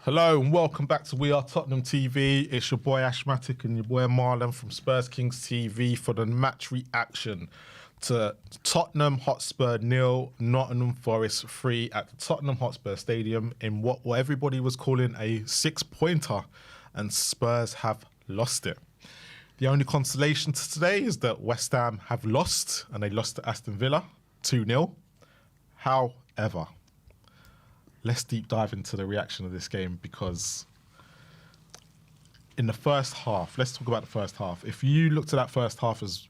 Hello and welcome back to We Are Tottenham TV. It's your boy Ashmatic and your boy Marlon from Spurs Kings TV for the match reaction to Tottenham Hotspur 0, Nottingham Forest 3 at the Tottenham Hotspur Stadium in what everybody was calling a 6-pointer, and Spurs have lost it. The only consolation to today is that West Ham have lost, and they lost to Aston Villa 2-0. However, let's deep dive into the reaction of this game, because in the first half, let's talk about the first half. If you looked at that first half as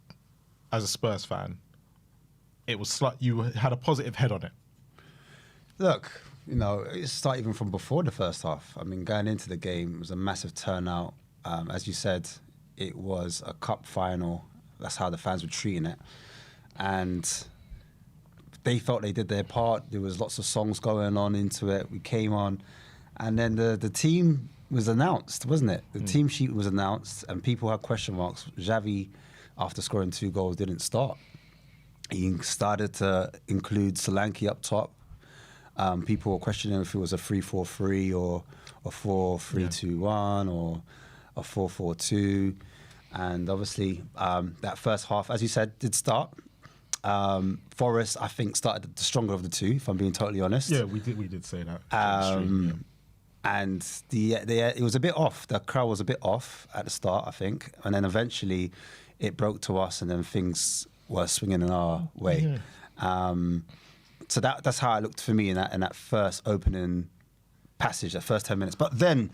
a Spurs fan, it was like you had a positive head on it. Look, you know, it started even from before the first half. I mean, going into the game, it was a massive turnout. As you said, it was a cup final. That's how the fans were treating it. And they felt they did their part. There was lots of songs going on into it. We came on. And then the team was announced, wasn't it? The team sheet was announced, and people had question marks. Xavi, after scoring 2 goals, didn't start. He started to include Solanke up top. People were questioning if it was a 3-4-3 or a 4-3-2-1 or a 4-4-2. And obviously, that first half, as you said, did start. Forest, I think, started the stronger of the two, if I'm being totally honest. Yeah, we did say that. And it was a bit off. The crowd was a bit off at the start, I think. And then eventually it broke to us, and then things were swinging in our way. So that's how it looked for me in that first opening passage, that first 10 minutes. But then,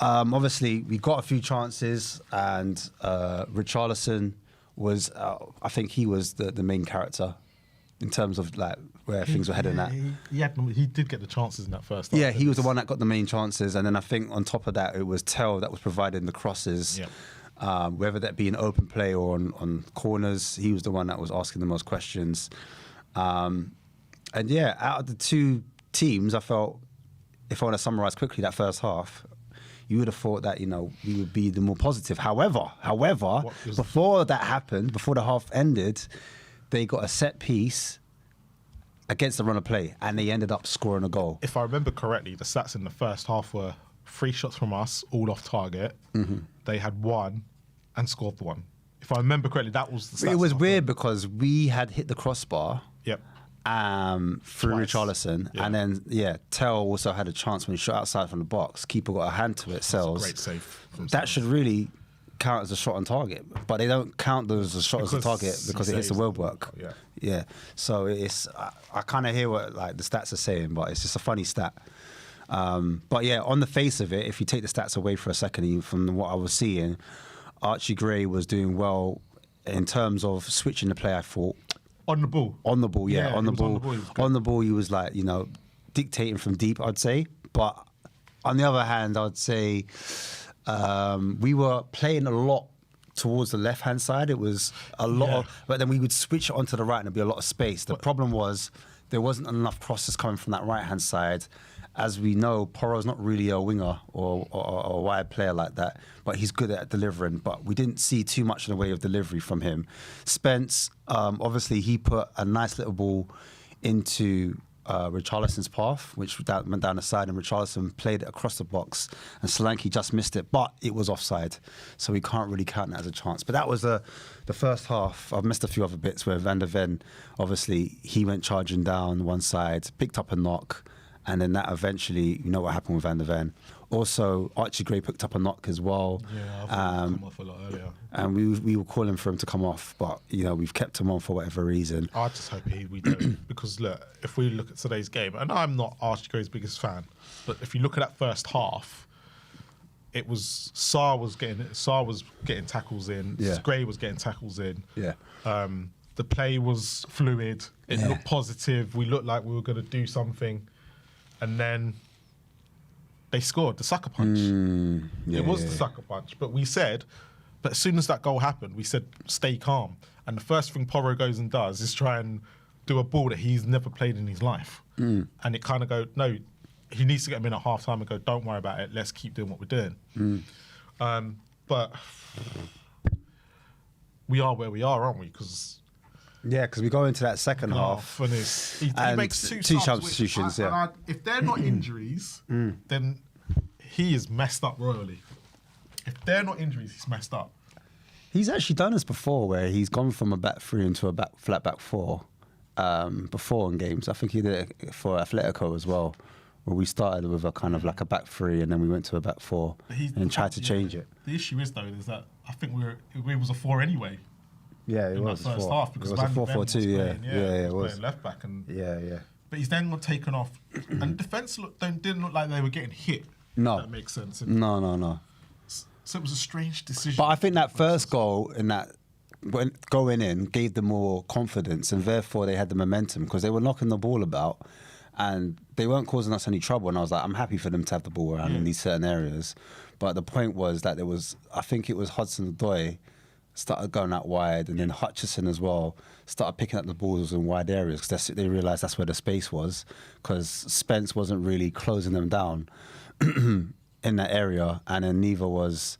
obviously, we got a few chances, and Richarlison was, I think he was the main character in terms of like where things were heading at. He did get the chances in that first half. Yeah, he was the one that got the main chances, and then I think on top of that, it was Tell that was providing the crosses. Yep. Whether that be an open play or on corners, he was the one that was asking the most questions. And yeah, out of the two teams, I felt, if I want to summarise quickly that first half, you would have thought that, you know, we would be the more positive. However, before that happened, before the half ended, they got a set piece against the run of play, and they ended up scoring a goal. If I remember correctly, the stats in the first half were 3 shots from us, all off target. They had 1 and scored 1. If I remember correctly, that was the stats. It was weird because we had hit the crossbar. Yep. Through Twice. Richarlison, and then Tell also had a chance when he shot outside from the box. Keeper got a hand to it. Sells. Great save from That Sells. should really count as a shot on target, but they don't count those as a shot as a target because it hits the word work. Yeah. So it's I kind of hear what like the stats are saying, but it's just a funny stat. But yeah, on the face of it, if you take the stats away for a second, from what I was seeing, Archie Gray was doing well in terms of switching the play. I thought. On the ball, on the ball, he was like, you know, dictating from deep, I'd say. But on the other hand, I'd say we were playing a lot towards the left-hand side. It was a lot of, but then we would switch it onto the right and there'd be a lot of space. The problem was there wasn't enough crosses coming from that right-hand side. As we know, Porro's not really a winger or a wide player like that, but he's good at delivering. But we didn't see too much in the way of delivery from him. Spence, obviously, he put a nice little ball into Richarlison's path, which went down the side, and Richarlison played it across the box, and Solanke just missed it, but it was offside, so we can't really count that as a chance. But that was the first half. I've missed a few other bits where Van der Ven, obviously, he went charging down one side, picked up a knock, and then that eventually, you know what happened with Van der Ven. Also, Archie Gray picked up a knock as well. Yeah, I thought he'd come off a lot earlier. And we were calling for him to come off, but, you know, we've kept him on for whatever reason. I just hope we don't. Because, look, if we look at today's game, and I'm not Archie Gray's biggest fan, but if you look at that first half, it was Sarr was getting tackles in, Gray was getting tackles in. Yeah. The play was fluid. It looked positive. We looked like we were going to do something. And then they scored the sucker punch. It was the sucker punch. But we said, but as soon as that goal happened, we said, stay calm. And the first thing Porro goes and does is try and do a ball that he's never played in his life. And it kind of go, no, he needs to get him in at half time and go, don't worry about it. Let's keep doing what we're doing. But we are where we are, aren't we? Because Yeah, because we go into that second half. And he makes two two subs, substitutions, if they're not injuries, then he is messed up royally. If they're not injuries, he's messed up. He's actually done this before, where he's gone from a back three into a flat back four before in games. I think he did it for Atletico as well, where we started with a kind of like a back three and then we went to a back four and tried to change it. The issue is, though, is that I think it was a 4 anyway. Yeah, it in was that first four. half because it was a 4-4-2. he It was was playing left back, and yeah. but he's then got taken off, and defense didn't look like they were getting hit. No, if that makes sense. No. So it was a strange decision. But I think that first goal in that going in gave them more confidence, and therefore they had the momentum because they were knocking the ball about, and they weren't causing us any trouble. And I was like, I'm happy for them to have the ball around in these certain areas. But the point was that I think it was Hudson-Odoi started going out wide, and then Hutchison as well started picking up the balls in wide areas because they realised that's where the space was, because Spence wasn't really closing them down in that area, and then neither was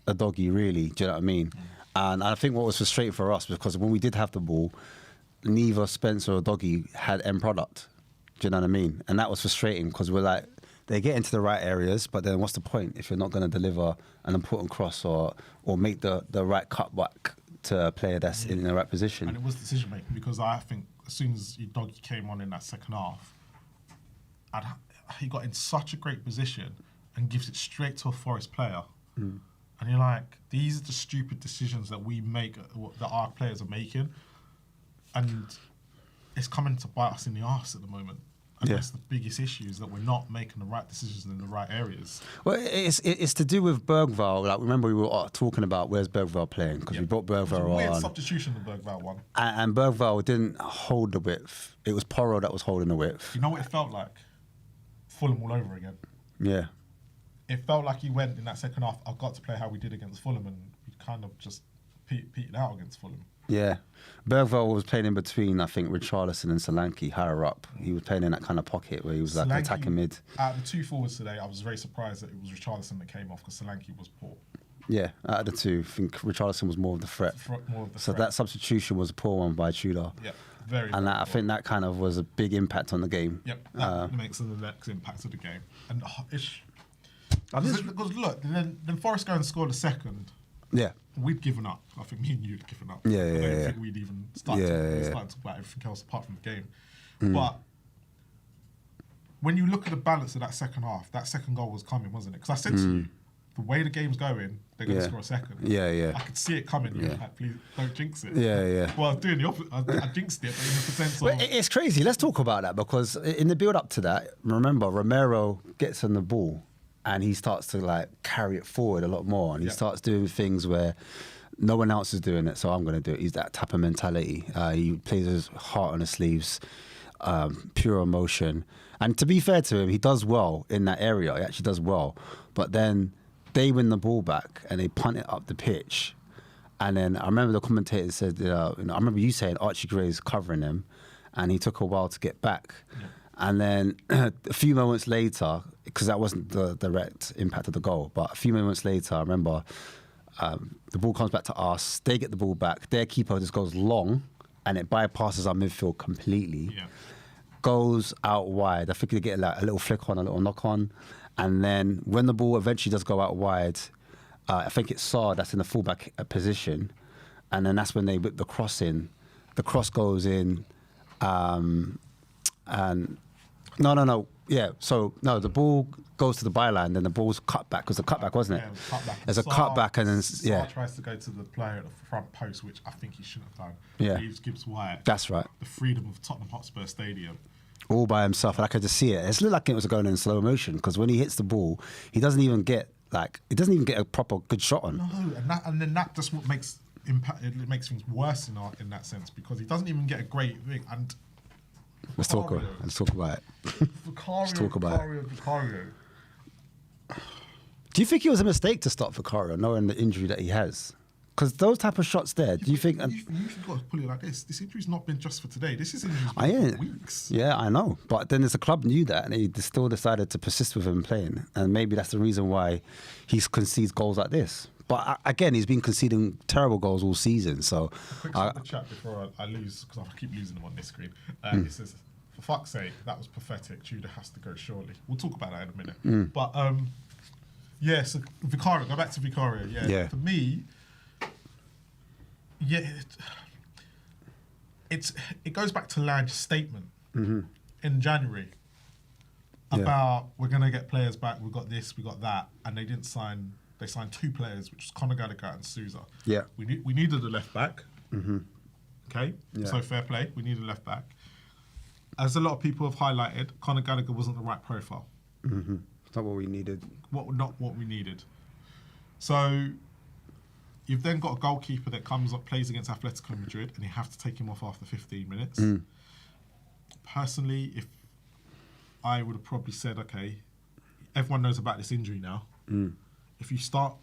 a doggy really. Do you know what I mean? And I think what was frustrating for us, because when we did have the ball, neither Spence or doggy had end product. Do you know what I mean? And that was frustrating because we're like, they get into the right areas, but then what's the point if you're not going to deliver an important cross or make the right cutback to a player that's in the right position? And it was decision making, because I think as soon as Doggy came on in that second half, he got in such a great position and gives it straight to a Forest player. And you're like, these are the stupid decisions that we make, that our players are making, and it's coming to bite us in the arse at the moment. And that's the biggest issue, is that we're not making the right decisions in the right areas. Well, it's to do with Bergvall. Like, remember we were talking about where's Bergvall playing, because we brought Bergvall on. Weird substitution, the Bergvall one. And Bergvall didn't hold the width. It was Porro that was holding the width. You know what it felt like? Fulham all over again. Yeah. It felt like he went in that second half, I've got to play how we did against Fulham, and we kind of just petered out against Fulham. Yeah. Bergvall was playing in between, I think, Richarlison and Solanke higher up. He was playing in that kind of pocket where he was like attacking mid. Out of the two forwards today, I was very surprised that it was Richarlison that came off, because Solanke was poor. Yeah, out of the two, I think Richarlison was more of the threat. So that substitution was a poor one by Tudor. Yeah, very. And I think that kind of was a big impact on the game. Yep, that makes the next impact of the game. And because look, then Forest go and score the second. Yeah. We'd given up. I think me and you had given up. Yeah, I don't think we'd even started to talk about everything else apart from the game. But when you look at the balance of that second half, that second goal was coming, wasn't it? Because I said to you, the way the game's going, they're going to score a second. Yeah. I could see it coming. You were like, please don't jinx it. Yeah. Well, I was doing the opposite. I jinxed it, but in the sense of... It's crazy. Let's talk about that, because in the build-up to that, remember, Romero gets on the ball and he starts to like carry it forward a lot more, and he starts doing things where no one else is doing it, so I'm going to do it. He's that type of mentality. He plays his heart on his sleeves, pure emotion. And to be fair to him, he does well in that area. He actually does well. But then they win the ball back and they punt it up the pitch. And then I remember the commentator said, I remember you saying Archie Gray's covering him, and he took a while to get back. Yeah. And then a few moments later, because that wasn't the direct impact of the goal, but a few moments later, I remember the ball comes back to us. They get the ball back. Their keeper just goes long, and it bypasses our midfield completely. Yeah. Goes out wide. I think they get like a little flick on, a little knock on. And then when the ball eventually does go out wide, I think it's Saar that's in the fullback position. And then that's when they whip the cross in. The cross goes in. And no. Yeah, so no, the ball goes to the byline, then the ball's cut back, because the cutback, wasn't it? Yeah, it was cutback. There's a cutback, and then Saar tries to go to the player at the front post, which I think he shouldn't have done. Yeah, he gives Wyatt. That's right. The freedom of Tottenham Hotspur Stadium. All by himself, and I could just see it. It looked like it was going in slow motion, because when he hits the ball, he doesn't even get a proper good shot on. No, and then that just what makes impact. It makes things worse in that sense, because he doesn't even get a great thing. And let's talk about it. Let's talk about Vicario. Do you think it was a mistake to start Vicario, knowing the injury that he has? Because those type of shots there, do you think... You've got to put it like this. This injury's not been just for today. This is injury for weeks. Yeah, I know. But then the club knew that, and they still decided to persist with him playing. And maybe that's the reason why he concedes goals like this. But again, he's been conceding terrible goals all season. So, quick stop the chat before I lose, because I keep losing them on this screen. He says, for fuck's sake, that was pathetic. Tudor has to go, surely. We'll talk about that in a minute. But Yeah, so Vicario, go back to Vicario. Yeah. For me, it goes back to Lad's statement in January about we're going to get players back, we've got this, we got that, and they didn't sign. They signed 2 players, which was Conor Gallagher and Sousa. Yeah. We needed a left back. Okay? Yeah. So fair play, we needed a left back. As a lot of people have highlighted, Conor Gallagher wasn't the right profile. It's not what we needed. Not what we needed. So you've then got a goalkeeper that comes up, plays against Atletico Madrid, and you have to take him off after 15 minutes. Personally, if I would have probably said, okay, everyone knows about this injury now. If you start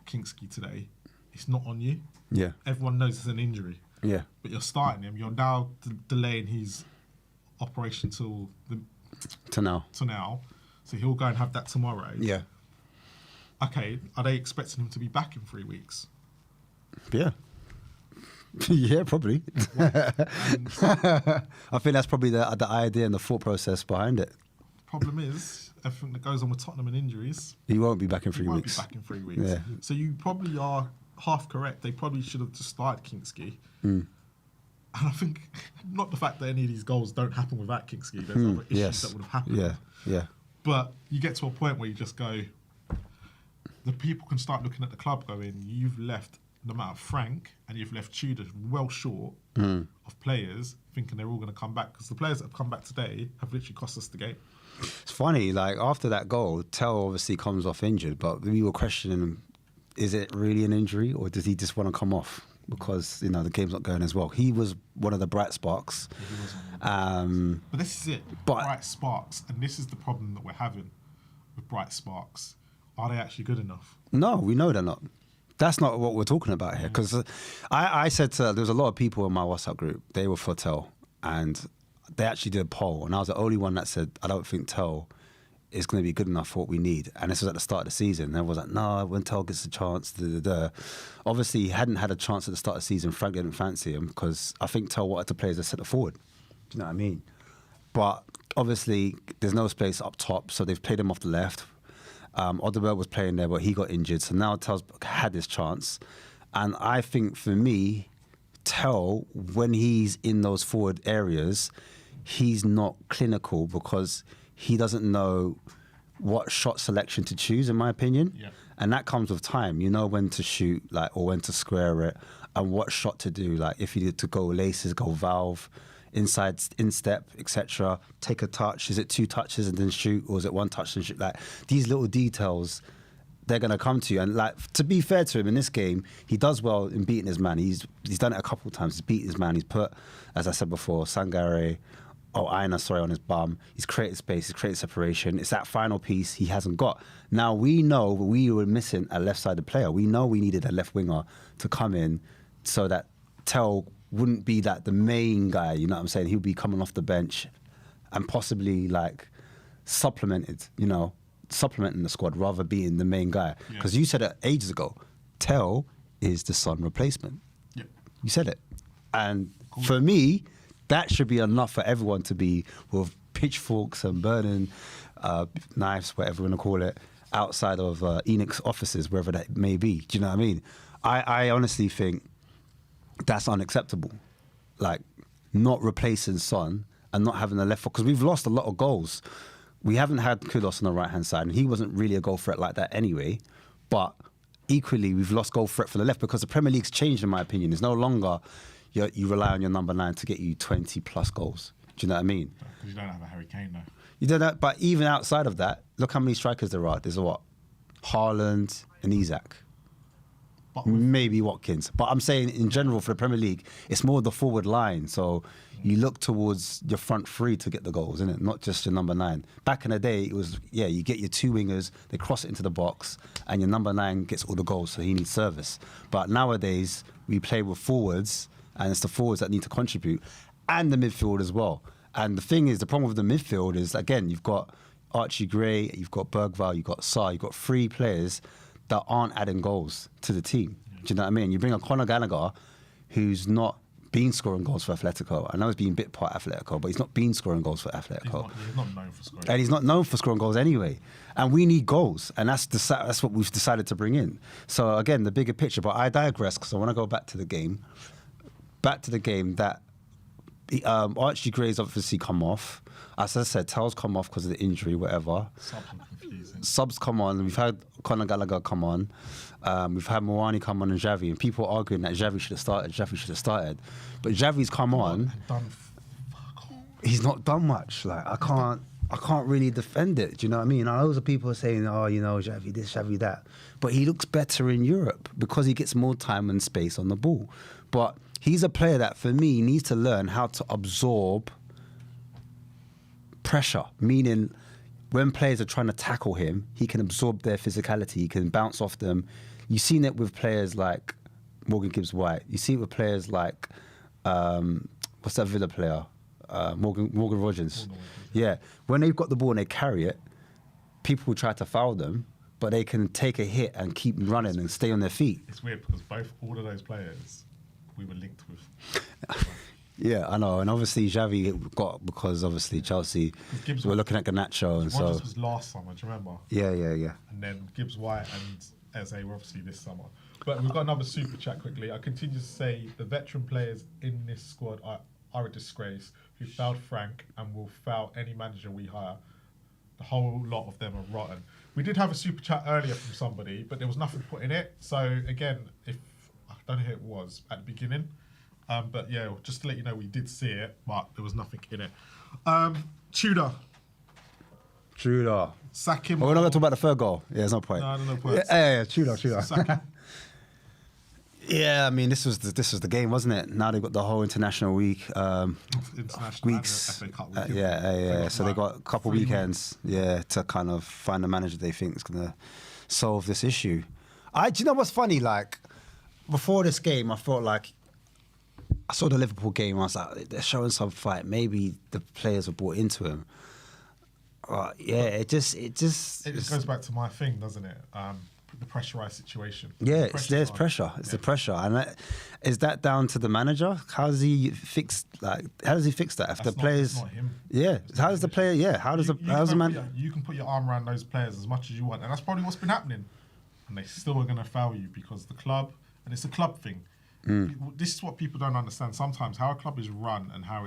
Kingsley today, it's not on you. Yeah. Everyone knows it's an injury. Yeah. But you're starting him. You're now delaying his operation to now. So he'll go and have that tomorrow. Yeah. Okay, are they expecting him to be back in 3 weeks? Yeah. Yeah, probably. I think that's probably the idea and the thought process behind it. Problem is, everything that goes on with Tottenham and injuries, he won't be back in 3 weeks. He won't be back in 3 weeks. Yeah. So you probably are half correct. They probably should have just started Kingsley. And I think not the fact that any of these goals don't happen without Kingsley. There's other issues that would have happened. Yeah. But you get to a point where you just go, the people can start looking at the club going, you've left, no matter Frank, and you've left Tudor well short of players, thinking they're all going to come back. Because the players that have come back today have literally cost us the game. It's funny, like after that goal, Tell obviously comes off injured, but we were questioning, is it really an injury or does he just want to come off? Because, you know, the game's not going as well. He was one of the bright sparks. But this is it, bright sparks. And this is the problem that we're having with bright sparks. Are they actually good enough? No, we know they're not. That's not what we're talking about here. Because I said there was a lot of people in my WhatsApp group, they were for Tell. And they actually did a poll. And I was the only one that said, I don't think Tell is going to be good enough for what we need. And this was at the start of the season. And everyone was like, no, when Tell gets a chance, Obviously, he hadn't had a chance at the start of the season. Frank didn't fancy him because I think Tell wanted to play as a centre forward. Do you know what I mean? But obviously, there's no space up top, so they've played him off the left. Odegaard was playing there, but he got injured. So now Tell's had his chance. And I think for me, Tell, when he's in those forward areas, he's not clinical because he doesn't know what shot selection to choose, in my opinion. Yeah. And that comes with time. You know when to shoot, like, or when to square it, and what shot to do. Like, if you need to go laces, go valve, inside, instep, etc. Take a touch. Is it 2 touches and then shoot, or is it 1 touch and shoot? Like, these little details, they're going to come to you. And, like, to be fair to him, in this game, he does well in beating his man. He's done it a couple of times. He's beaten his man. He's put, as I said before, Aina on his bum. He's created space, he's created separation. It's that final piece he hasn't got. Now, we know we were missing a left-sided player. We know we needed a left winger to come in so that Tell wouldn't be the main guy, you know what I'm saying? He'll be coming off the bench and possibly, like, supplementing the squad rather being the main guy. Because you said it ages ago, Tell is the Son replacement. Yep. You said it. And for me, that should be enough for everyone to be with pitchforks and burning knives, whatever you want to call it, outside of Enoch's offices, wherever that may be. Do you know what I mean? I honestly think that's unacceptable. Like, not replacing Son and not having a left foot, because we've lost a lot of goals. We haven't had Kudus on the right-hand side, and he wasn't really a goal threat like that anyway. But equally, we've lost goal threat for the left because the Premier League's changed, in my opinion. It's no longer you rely on your number 9 to get you 20-plus goals. Do you know what I mean? Because you don't have a Harry Kane, though. You don't know, but even outside of that, look how many strikers there are. There's Haaland and Isak. Maybe Watkins. But I'm saying in general for the Premier League, it's more the forward line. So you look towards your front 3 to get the goals, isn't it? Not just your number 9. Back in the day, it was, you get your 2 wingers, they cross it into the box, and your number 9 gets all the goals, so he needs service. But nowadays, we play with forwards, and it's the forwards that need to contribute, and the midfield as well. And the thing is, the problem with the midfield is, again, you've got Archie Gray, you've got Bergvall, you've got Sarr, you've got 3 players that aren't adding goals to the team. Do you know what I mean? You bring a Conor Gallagher who's not been scoring goals for Atletico. I know he's been bit part Atletico, but he's not been scoring goals for Atletico. He's not known for scoring. And he's not known for scoring goals anyway. And we need goals, and that's what we've decided to bring in. So again, the bigger picture. But I digress because I want to go back to the game. That Archie Gray's obviously come off. As I said, Tel's come off because of the injury, whatever. Subs come on. We've had Conor Gallagher come on. We've had Moani come on and Xavi, and people are arguing that Xavi should have started. But Xavi's come on. He's not done much. Like I can't really defend it. Do you know what I mean? Loads of people are saying, oh, you know, Xavi this, Xavi that. But he looks better in Europe because he gets more time and space on the ball. But he's a player that, for me, needs to learn how to absorb pressure, meaning when players are trying to tackle him, he can absorb their physicality, he can bounce off them. You've seen it with players like Morgan Gibbs-White. You see it with players like, what's that Villa player? Morgan Rogers. Yeah, when they've got the ball and they carry it, people will try to foul them, but they can take a hit and keep running and stay on their feet. It's weird because all of those players we were linked with. Yeah, I know, and obviously Xavi got because obviously Chelsea were looking at Garnacho, and so Rogers was last summer. Do you remember? Yeah. And then Gibbs-White and Eze were obviously this summer. But we've got another super chat quickly. I continue to say the veteran players in this squad are a disgrace. Who fouled Frank and will foul any manager we hire. The whole lot of them are rotten. We did have a super chat earlier from somebody, but there was nothing put in it. So again, if I don't know who it was at the beginning. But yeah, just to let you know, we did see it, but there was nothing in it. Tudor. Sack him. Oh, we're not going to talk about the third goal. Yeah, there's no point. No point. Yeah, Tudor. Sack him. Yeah, I mean, this was the game, wasn't it? Now they've got the whole international week, weeks. FA Cup week. Yeah. So they got a couple weekends, to kind of find a manager they think is going to solve this issue. Do you know what's funny? Like, before this game, I felt like I saw the Liverpool game. I was like, they're showing some fight. Maybe the players were brought into him. It just goes back to my thing, doesn't it? The pressurised situation. Yeah, there's pressure. It's the pressure, and is that down to the manager? How does he fix that? If the players, it's not him. Yeah, how does the player? Yeah, how does the man? You can put your arm around those players as much as you want, and that's probably what's been happening. And they still are going to foul you because the club, and it's a club thing. This is what people don't understand sometimes, how a club is run and how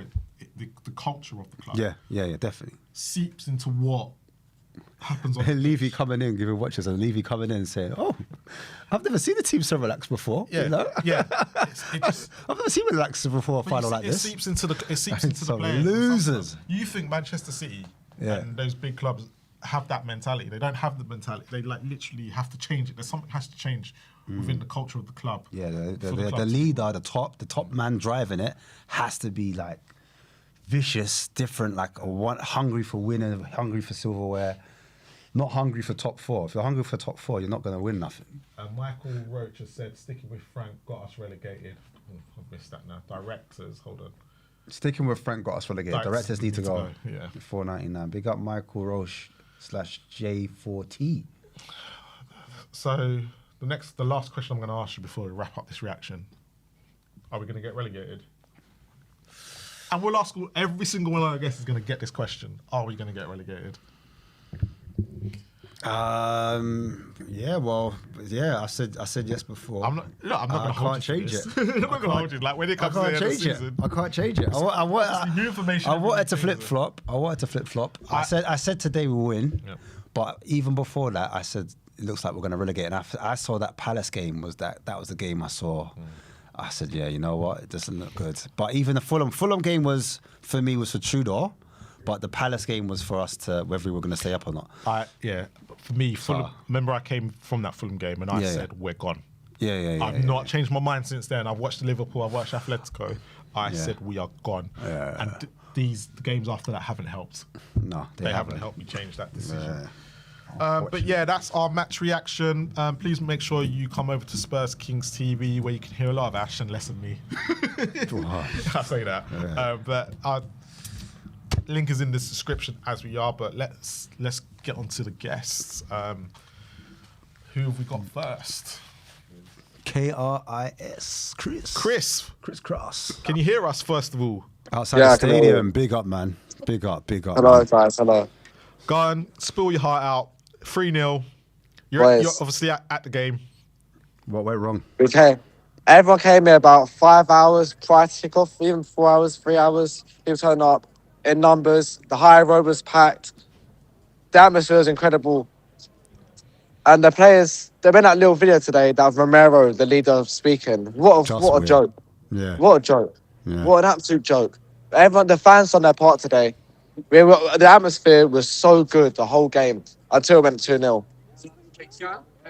the culture of the club Yeah, definitely seeps into what happens on Levy coming in, giving watches, and Levy coming in saying, "Oh, I've never seen the team so relaxed before." Yeah, you know? Yeah. I've never seen relaxed before a final like this. It seeps into the players. Losers. You think Manchester City and those big clubs have that mentality? They don't have the mentality. They literally have to change it. There's something has to change within the culture of the club. Yeah, the leader, the top man driving it has to be like vicious, different, like hungry for winning, hungry for silverware, not hungry for top four. If you're hungry for top four, you're not going to win nothing. Michael Roach has said, sticking with Frank got us relegated. I've missed that now. Directors, hold on. Sticking with Frank got us relegated. Directors need to go. Yeah. $4.99. Big up Michael Roach /J4T. So the last question I'm going to ask you before we wrap up this reaction: are we going to get relegated? And we'll ask every single one of our guests is going to get this question: are we going to get relegated? I said yes before. I'm not going to hold change it. I'm not going to hold you. Like when it comes to the end of the season, I can't change it. I wanted to flip flop. I said today we'll win, but even before that, I said it looks like we're going to relegate. And I saw that Palace game that was the game I saw. I said, yeah, you know what, it doesn't look good. But even the Fulham game was for Tudor. But the Palace game was for us to whether we were going to stay up or not. For me, Fulham. Remember, I came from that Fulham game and I said we're gone. I've not changed my mind since then. I've watched Liverpool. I've watched Atletico. I said we are gone. And the games after that haven't helped. No, they haven't helped me change that decision. But that's our match reaction. Please make sure you come over to Spurs Kings TV where you can hear a lot of Ash and less of me. I say that. But our link is in the description as we are. But let's get on to the guests. Who have we got first? K-R-I-S. Chris, Chris Cross. can you hear us first of all? Outside the stadium. Big up, man. Big up. Hello, Man. guys. Hello. Go on, spill your heart out. 3-0. You're Boys. obviously at the game. What went wrong? Okay. Everyone came here about 5 hours prior to kickoff, even 4 hours, 3 hours. People turned up in numbers. The high road was packed. The atmosphere was incredible. And the players, they made that little video today that of Romero, the leader, speaking. What a joke. Yeah. What a joke. Yeah. What an absolute joke. Everyone, the fans on their part today. The atmosphere was so good the whole game until it went 2-0.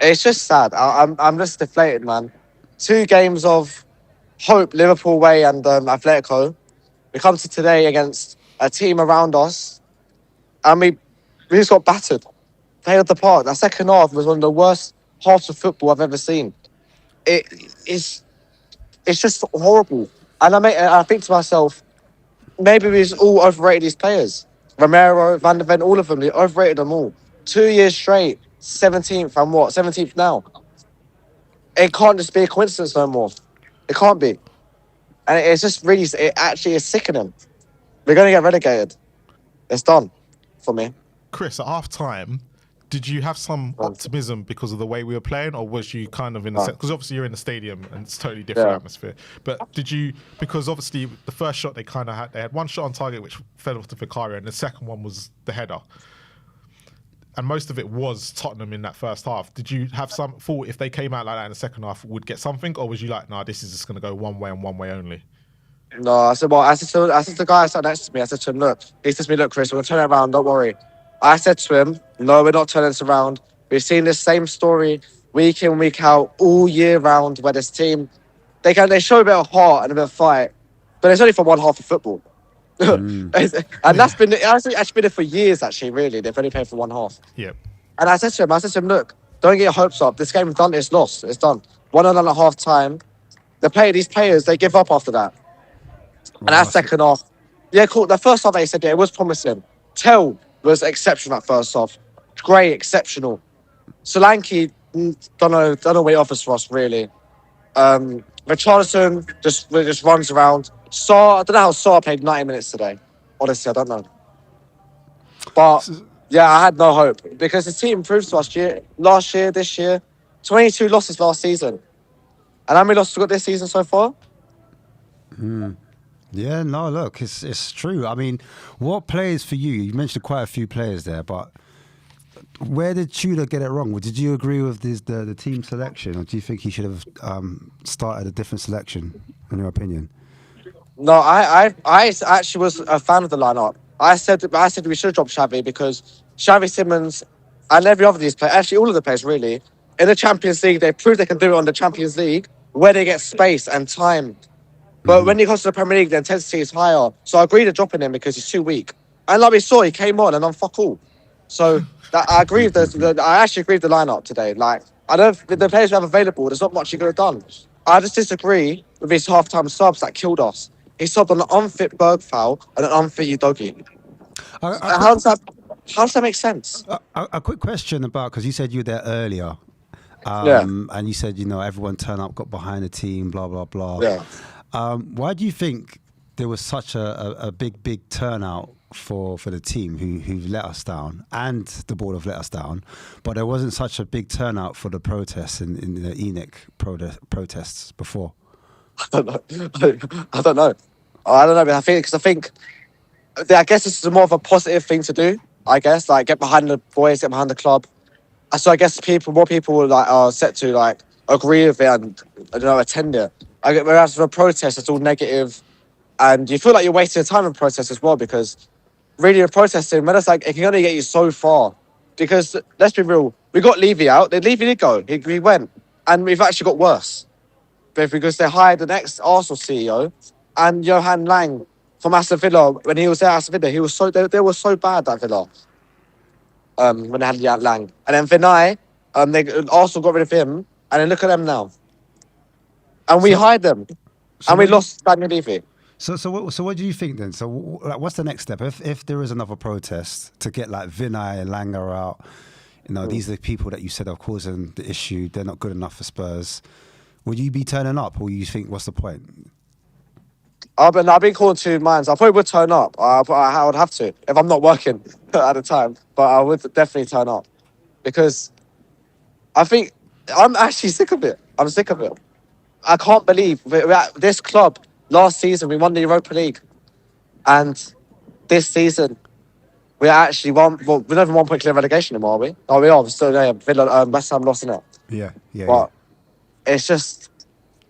It's just sad. I'm just deflated, man. 2 games of hope, Liverpool away and Atletico. We come to today against a team around us, and we just got battered. Played at the park. That second half was one of the worst halves of football I've ever seen. It's just horrible. And I think to myself, maybe we just all overrated these players. Romero, Van der Ven, all of them. We overrated them all. 2 years straight, 17th and 17th now. It can't just be a coincidence no more. It can't be. And it's just really, it actually is sickening. We're going to get relegated. It's done for me. Chris, at half time, did you have some optimism because of the way we were playing, or was you kind of in the because obviously you're in the stadium and it's totally different atmosphere. But did you, because obviously the first shot they had one shot on target which fell off to Vicario, and the second one was the header. And most of it was Tottenham in that first half. Did you have some thought if they came out like that in the second half would get something, or was you like, nah, this is just going to go one way and one way only? No, I said to the guy sat next to me, I said to him, look, he said to me, look, Chris, we're going to turn it around, don't worry. I said to him, no, we're not turning this around. We've seen this same story week in, week out, all year round, where this team, they show a bit of heart and a bit of fight, but it's only for one half of football. And that's been actually been there for years, actually, really. They've only played for one half. Yeah. And I said to him, look, don't get your hopes up. This game's done, it's lost, it's done. 1-1 at half time. These players, they give up after that. And that second half, yeah, cool. The first half, they said, it was promising. Tell was exceptional that first half. Great, exceptional. Solanke, don't know what he offers for us, really. Richarlison just runs around. I don't know how Saar played 90 minutes today. Honestly, I don't know. But, yeah, I had no hope. Because the team improved to us last year, this year. 22 losses last season. And how many losses we got this season so far? Yeah, no, look, it's true. I mean, what players for you? You mentioned quite a few players there, but where did Tudor get it wrong? Did you agree with the team selection, or do you think he should have started a different selection, in your opinion? No, I actually was a fan of the lineup. I said we should have dropped Xavi because Xavi, Simmons, and every other of these players, actually all of the players really, in the Champions League, they proved they can do it on the Champions League where they get space and time. But when he comes to the Premier League, the intensity is higher. So I agreed to dropping him because he's too weak. And like we saw, he came on and I'm fuck all. So I agree with I actually agree with the lineup today. Like, I don't, with the players we have available, there's not much he could have done. I just disagree with his half-time subs that killed us. He subbed on an unfit Bergfowl and an unfit Udogi. How does that make sense? A quick question about, because you said you were there earlier. And you said, everyone turned up, got behind the team, blah, blah, blah. Yeah. Why do you think there was such a big turnout for the team who let us down, and the board have let us down, but there wasn't such a big turnout for the protests in the ENIC protests before? I don't know. But I think I guess this is more of a positive thing to do. I guess, like, get behind the boys, get behind the club. So I guess more people are set to agree with it and attend it. Whereas for a protest, it's all negative, and you feel like you're wasting your time in protest as well, because really you're protesting, but it can only get you so far. Because let's be real, we got Levy out. Levy did go. He went, and we've actually got worse. Because they hired the next Arsenal CEO, and Johan Lang from Aston Villa. When he was there at Aston Villa, they were so bad at Villa. When they had Johan Lang, and then Vinay, they also got rid of him, and then look at them now. And we hired them, and we lost Daniel Levy. So what do you think then? So what's the next step if there is another protest to get like Vinay and Langer out? These are the people that you said are causing the issue. They're not good enough for Spurs. Would you be turning up, or you think what's the point? I've been calling 2 minds. I probably would turn up. I would have to if I'm not working at the time. But I would definitely turn up because I think I'm actually sick of it. I'm sick of it. I can't believe we're at this club. Last season we won the Europa League, and this season we're actually one. Well, we're not even 1 point clear of relegation anymore, are we? Oh, we are. We're still there. Villa, West Ham lost in it. Yeah. But it's just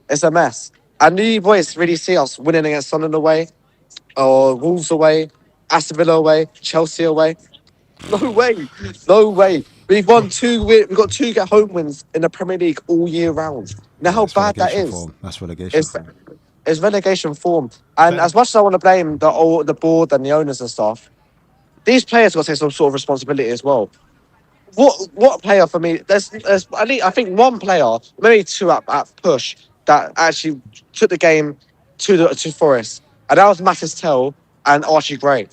it's a mess. And do you boys really see us winning against Sunderland away, or Wolves away, Aston Villa away, Chelsea away? No way, no way. We've won 2. We've got 2 get home wins in the Premier League all year round. Now how That's bad that relegation is? form. That's relegation It's form. it's relegation form. And Ben. as much as I want to blame the board and the owners and stuff, these players got to take some sort of responsibility as well. What player for me? There's I think one player, maybe 2 at push, that actually took the game to Forest, and that was Mattis and Archie Gray.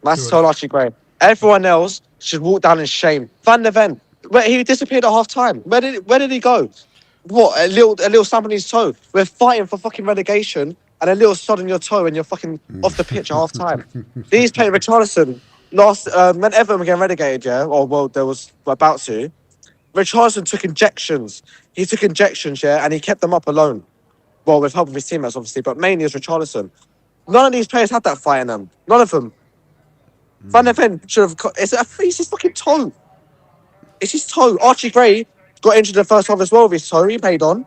Mattis and Archie Gray. Everyone else should walk down in shame. Van der Ven, where he disappeared at half time. Where did he go? What, a little stamp on his toe? We're fighting for fucking relegation, and a little sod on your toe, and you're fucking off the pitch at half time. These players, Richarlison, last when Everton were getting relegated, yeah, or well, there was about to. Richarlison took injections. He took injections, yeah, and he kept them up alone. Well, with help of his teammates, obviously, but mainly it was Richarlison. None of these players had that fight in them. None of them. Van der Ven should have. It's his fucking toe. It's his toe. Archie Gray got injured in the first half as well with his toe. He played on,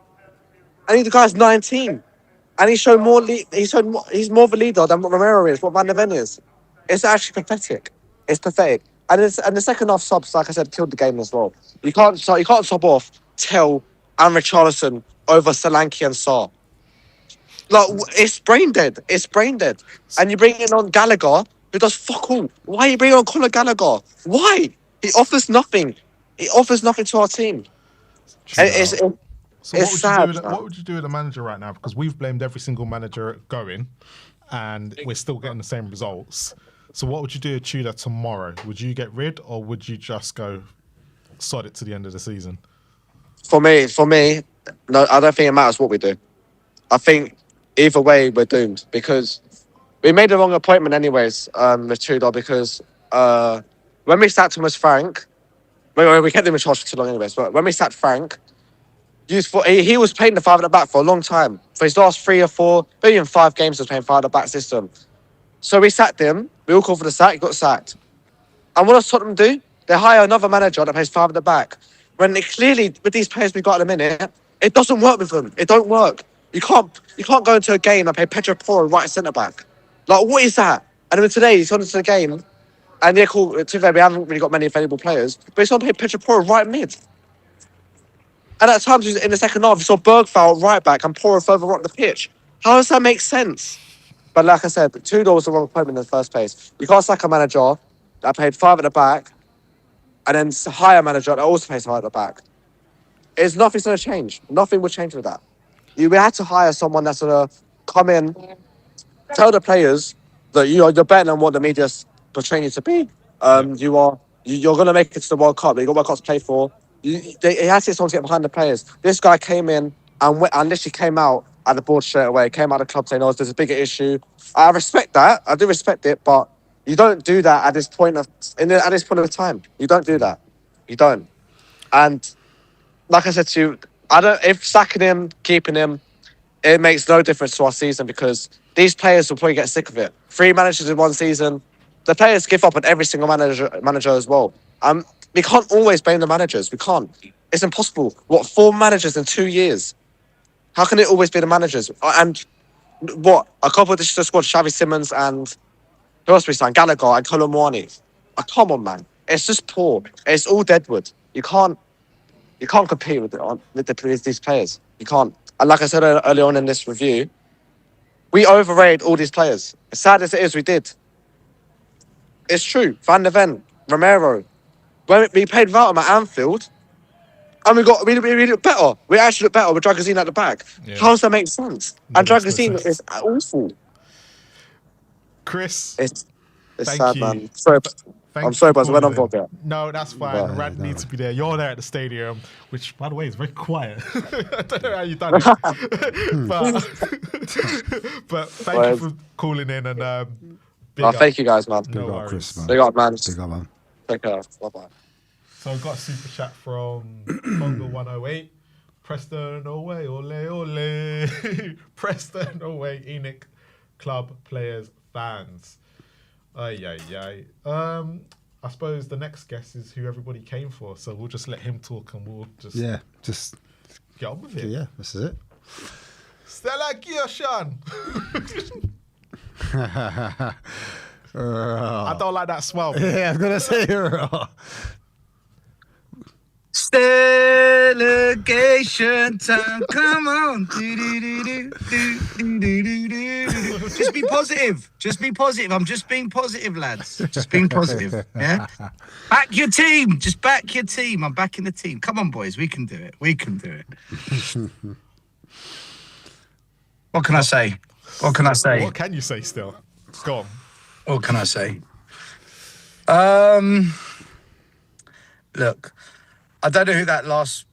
and the guy's 19, and he showed more. He's more of a leader than what Romero is. What Van der Ven is. It's actually pathetic. It's pathetic. And the second half subs, like I said, killed the game as well. You can't sub off Tell and Richarlison over Solanke and Sarr. Like, it's brain dead. It's brain dead. And you bring in on Gallagher, who does fuck all. Why are you bringing on Conor Gallagher? Why? He offers nothing. He offers nothing to our team. And it's sad. What would you do with a manager right now? Because we've blamed every single manager going, and we're still getting the same results. So what would you do with Tudor tomorrow? Would you get rid, or would you just go sod it to the end of the season? For me, no, I don't think it matters what we do. I think either way we're doomed because we made the wrong appointment anyways with Tudor because when we sacked him as Frank, we kept him in charge for too long anyways, but when we sacked Frank, he was playing the 5 at the back for a long time. For his last 3 or 4, maybe even 5 games, he was playing 5 at the back system. So we sacked him. We all called for the sack. He got sacked. And what does Tottenham do? They hire another manager that plays 5 at the back. When clearly, with these players we got at the minute, it doesn't work with them. It don't work. You can't go into a game and play Pedro Porro right centre back. Like, what is that? And then today he's gone into the game, and they're cool. To be fair, we haven't really got many available players, but he's going to play Pedro Porro right mid. And at times in the second half, you saw Bergfowl right back and Porro further up the pitch. How does that make sense? But like I said, Tudor was the wrong appointment in the first place. You can't sack a manager that played 5 at the back and then hire a manager that also plays 5 at the back. Nothing's going to change. Nothing will change with that. We had to hire someone that's going to come in, tell the players that you're better than what the media's portraying you to be. You're going to make it to the World Cup. You've got World Cup to play for. He has to get someone to get behind the players. This guy came in and literally came out at the board straight away. Came out of the club saying, "Oh, there's a bigger issue." I respect that. I do respect it, but you don't do that at this point of time. You don't do that. You don't. And like I said to you, if sacking him, keeping him, it makes no difference to our season because these players will probably get sick of it. 3 managers in 1 season, the players give up on every single manager as well. We can't always blame the managers. We can't. It's impossible. 4 managers in 2 years? How can it always be the managers? And a couple of the squad, Xavi Simons and who else we signed? Gallagher and Colomwani. Come on, man. It's just poor. It's all Deadwood. You can't compete with these players. You can't. And like I said earlier on in this review, we overrated all these players. As sad as it is, we did. It's true. Van der Ven, Romero. When we played without him at Anfield, and we look better. We actually look better with Dragazine at the back. Yeah. How does that make sense? And Dragazine is awful. Chris, it's sad, man. Sorry. I'm sorry, but when I'm not there. No, that's fine. Right, Rad no. needs to be there. You're there at the stadium, which, by the way, is very quiet. I don't know how you've done it. but thank you for calling in and big up. Thank you guys, man. No Big up, worries. Chris, man. Big up, man. Big up, man. Take care. Bye-bye. So I've got a super chat from Congo108. Preston away, ole, ole. Preston away, Enoch Club players, fans. Ay. I suppose the next guest is who everybody came for, so we'll just let him talk and we'll just get on with it. Yeah, this is it. Stella Kioshan. I don't like that smile. Yeah, I was gonna say. Delegation time, come on. Just be positive. Just be positive. I'm just being positive, lads. Just being positive. Yeah. Back your team. Just back your team. I'm backing the team. Come on, boys. We can do it. We can do it. What can I say? What can I say? What can you say still? Go on. What can I say? Look, I don't know who that last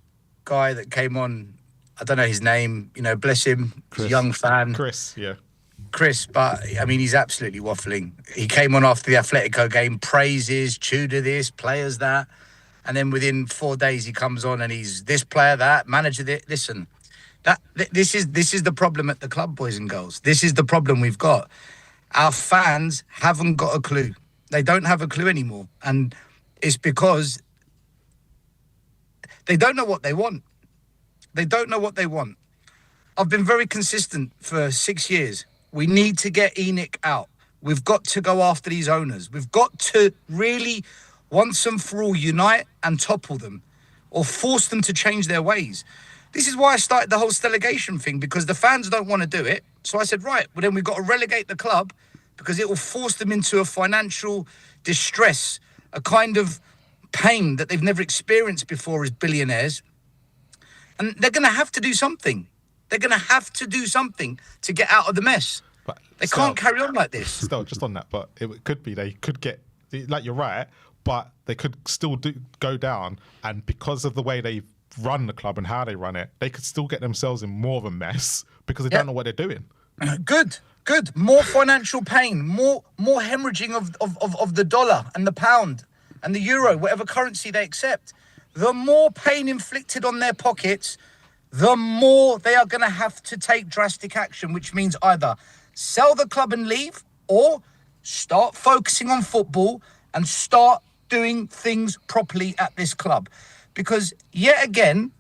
guy that came on, I don't know his name, you know, bless him, he's a young fan. Chris, But, I mean, he's absolutely waffling. He came on after the Atletico game, praises, Tudor this, players that, and then within 4 days he comes on and he's this player, that, manager, listen, this is the problem at the club, boys and girls. This is the problem we've got. Our fans haven't got a clue. They don't have a clue anymore. And it's because they don't know what they want. They don't know what they want. I've been very consistent for 6 years. We need to get Enoch out. We've got to go after these owners. We've got to really, once and for all, unite and topple them or force them to change their ways. This is why I started the whole Steligation thing, because the fans don't want to do it. So I said, right, well, then we've got to relegate the club because it will force them into a financial distress, a kind of pain that they've never experienced before as billionaires. And they're going to have to do something. They're going to have to do something to get out of the mess. but They can't carry on like this. Still, just on that, but it could be they could get, like, you're right, but they could still go down, and because of the way they run the club and how they run it, they could still get themselves in more of a mess because they don't know what they're doing. Good. More financial pain, more hemorrhaging of the dollar and the pound and the euro, whatever currency they accept. The more pain inflicted on their pockets, the more they are going to have to take drastic action, which means either sell the club and leave or start focusing on football and start doing things properly at this club. Because yet again,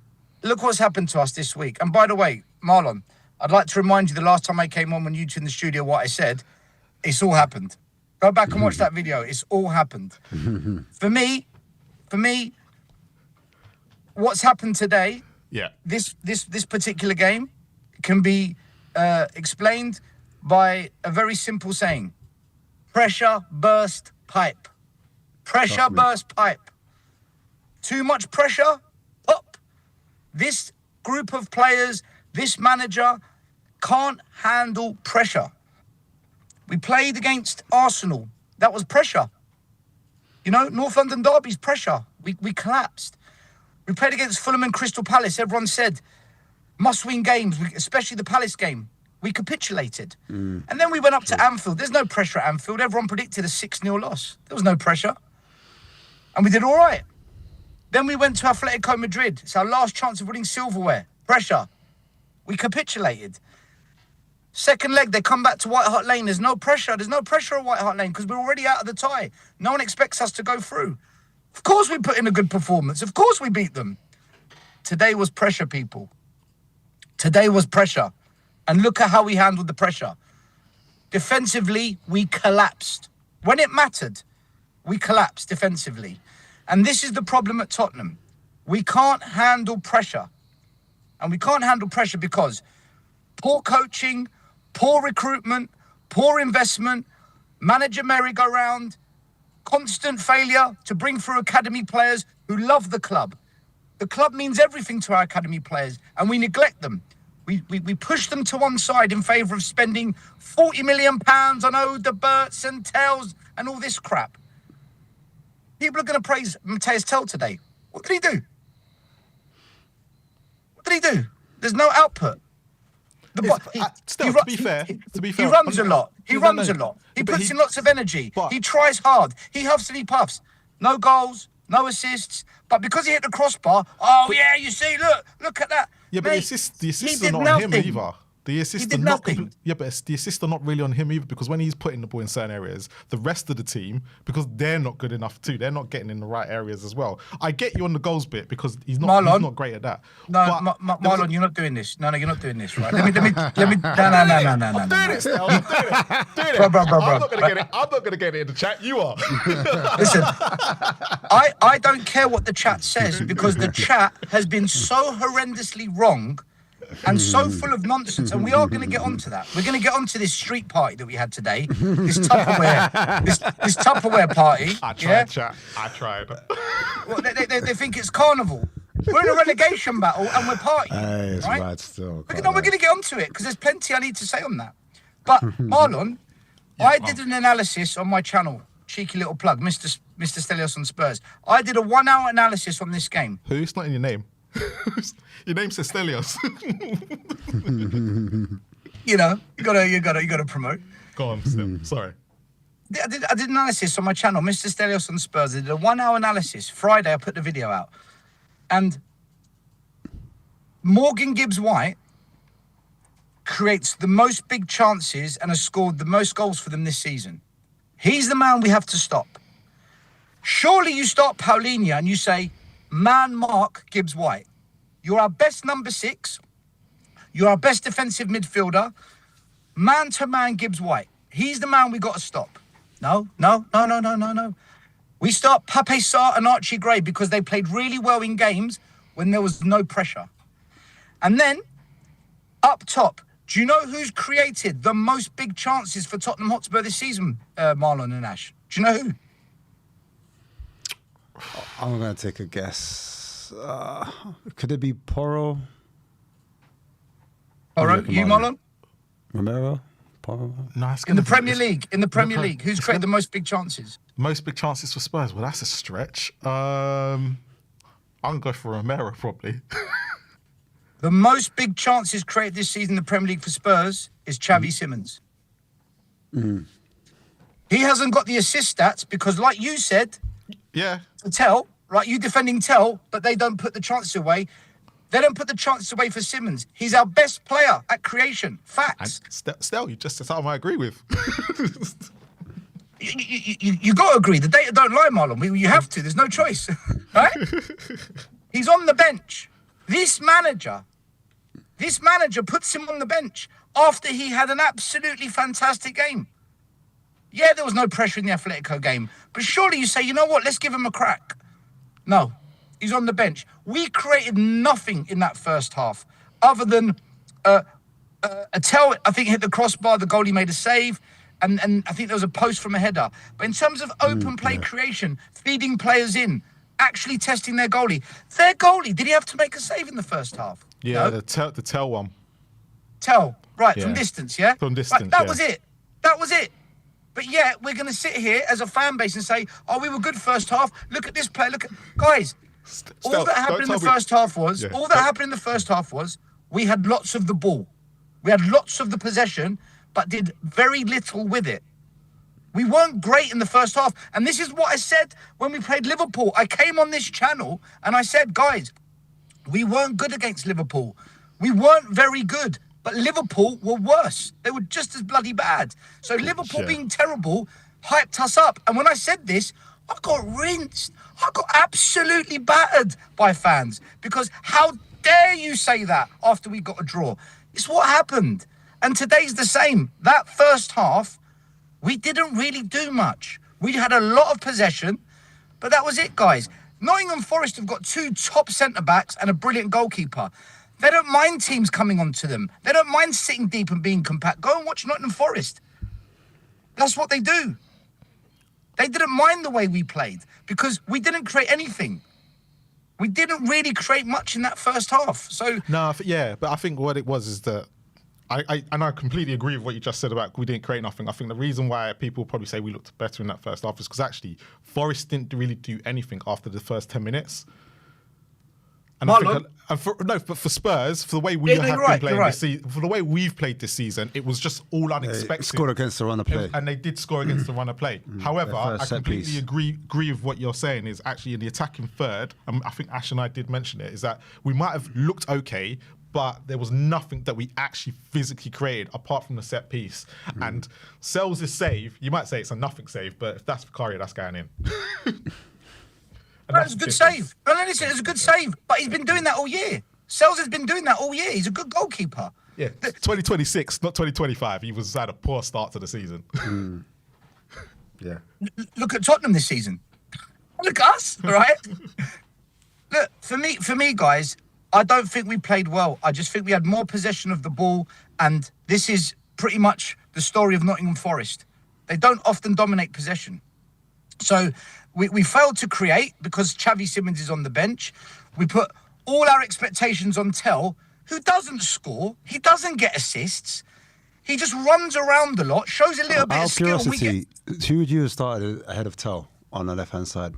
look what's happened to us this week. And by the way, Marlon, I'd like to remind you the last time I came on when you two in the studio, what I said, it's all happened. Go back and watch that video. It's all happened. For me, what's happened today, this particular game can be explained by a very simple saying: pressure burst pipe. Pressure burst pipe. Too much pressure, up. This group of players, this manager can't handle pressure. We played against Arsenal. That was pressure. You know, North London Derby's pressure. We collapsed. We played against Fulham and Crystal Palace. Everyone said must-win games, especially the Palace game. We capitulated. And then we went up to Anfield. There's no pressure at Anfield. Everyone predicted a 6-0 loss. There was no pressure. And we did all right. Then we went to Atletico Madrid. It's our last chance of winning silverware. Pressure. We capitulated. Second leg, they come back to White Hart Lane. There's no pressure. There's no pressure at White Hart Lane because we're already out of the tie. No one expects us to go through. Of course we put in a good performance. Of course we beat them. Today was pressure, people. Today was pressure. And look at how we handled the pressure. Defensively, we collapsed. When it mattered, we collapsed defensively. And this is the problem at Tottenham. We can't handle pressure. And we can't handle pressure because poor coaching, poor recruitment, poor investment, manager merry-go-round, constant failure to bring through academy players who love the club. The club means everything to our academy players, and we neglect them. We push them to one side in favour of spending £40 million on Odeberts and Tells and all this crap. People are going to praise Mateus Tell today. What did he do? What did he do? There's no output. To be fair, he runs a lot. He runs a lot. He puts in lots of energy. He tries hard. He huffs and he puffs. No goals, no assists. But because he hit the crossbar, you see, look at that. Yeah, but mate, the assists are not on him either. The assists are not. But the assists are not really on him either, because when he's putting the ball in certain areas, the rest of the team, because they're not good enough too, they're not getting in the right areas as well. I get you on the goals bit because he's not great at that. No, Marlon, you're not doing this. No, you're not doing this, right? Let me. No. I'm doing it, Stel. I'm doing it. Bro. I'm not gonna get it in the chat. You are. Listen, I don't care what the chat says, because the chat has been so horrendously wrong and so full of nonsense, and we are going to get onto that. We're going to get onto this street party that we had today, this Tupperware party. I tried, chat. I tried. Well, they think it's carnival. We're in a relegation battle and we're partying. It's right? mad still. We're going to get onto it, because there's plenty I need to say on that. But Marlon, I did an analysis on my channel. Cheeky little plug, Mr. Stelios on Spurs. I did a 1 hour analysis on this game. Who? It's not in your name. Your name says Stelios. You gotta promote. Go on, Stel. Sorry. I did an analysis on my channel, Mr. Stelios on Spurs. I did a 1 hour analysis. Friday, I put the video out. And Morgan Gibbs-White creates the most big chances and has scored the most goals for them this season. He's the man we have to stop. Surely you start Paulinho and you say, man mark Gibbs-White. You're our best number 6. You're our best defensive midfielder. Man to man Gibbs-White. He's the man we got to stop. No. We start Pape Sarr and Archie Gray because they played really well in games when there was no pressure. And then, up top, do you know who's created the most big chances for Tottenham Hotspur this season, Marlon and Ash? Do you know who? I'm going to take a guess. Could it be Porro? Porro? You, Marlon? Romero? Porro? No, in the Premier League, who's created the most big chances? Most big chances for Spurs? Well, that's a stretch. I'm going to go for Romero, probably. The most big chances created this season in the Premier League for Spurs is Xavi Simons. He hasn't got the assist stats because, like you said, to Tell, right? You defending Tell, but they don't put the chances away. They don't put the chances away for Simons. He's our best player at creation. Facts. Stel, you just said something I agree with. You got to agree. The data don't lie, Marlon. You have to. There's no choice. Right? He's on the bench. This manager puts him on the bench after he had an absolutely fantastic game. Yeah, there was no pressure in the Atletico game, but surely you say, you know what, let's give him a crack. No, he's on the bench. We created nothing in that first half other than a Tell, I think, hit the crossbar, the goalie made a save, and I think there was a post from a header. But in terms of open play creation, feeding players in, actually testing their goalie, did he have to make a save in the first half? Yeah, no? the Tell one. Tell, right, from distance, yeah? From distance, right, that was it. But yeah, we're going to sit here as a fan base and say, oh, we were good first half. Look at this player. Guys, all that happened in the first half was we had lots of the ball. We had lots of the possession, but did very little with it. We weren't great in the first half. And this is what I said when we played Liverpool. I came on this channel and I said, guys, we weren't good against Liverpool. We weren't very good. But Liverpool were worse. They were just as bloody bad. So Liverpool being terrible hyped us up. And when I said this, I got rinsed. I got absolutely battered by fans. Because how dare you say that after we got a draw? It's what happened. And today's the same. That first half, we didn't really do much. We had a lot of possession, but that was it, guys. Nottingham Forest have got 2 top centre-backs and a brilliant goalkeeper. They don't mind teams coming onto them. They don't mind sitting deep and being compact. Go and watch Nottingham Forest. That's what they do. They didn't mind the way we played because we didn't create anything. We didn't really create much in that first half. So no, but I think what it was is that I completely agree with what you just said about we didn't create nothing. I think the reason why people probably say we looked better in that first half is because actually Forest didn't really do anything after the first 10 minutes. And but for Spurs, for the way we have been playing this season, for the way we've played this season, it was just all unexpected. Scored against the run of play. And they did score against the run of play. However, I completely agree with what you're saying is actually in the attacking third, I think Ash and I did mention it, is that we might have looked okay, but there was nothing that we actually physically created apart from the set piece. And Sells' save, you might say it's a nothing save, but if that's Vicario, that's going in. That's a good save. No, listen, it's a good save. But he's been doing that all year. Sells has been doing that all year. He's a good goalkeeper. Yeah, 2026, not 2025. He had a poor start to the season. Yeah. Look at Tottenham this season. Look at us, right? Look, for me, guys, I don't think we played well. I just think we had more possession of the ball, and this is pretty much the story of Nottingham Forest. They don't often dominate possession. So we failed to create because Xavi Simons is on the bench. We put all our expectations on Tell, who doesn't score. He doesn't get assists. He just runs around a lot, shows a little bit of skill. Curiosity, who would you have started ahead of Tell on the left-hand side?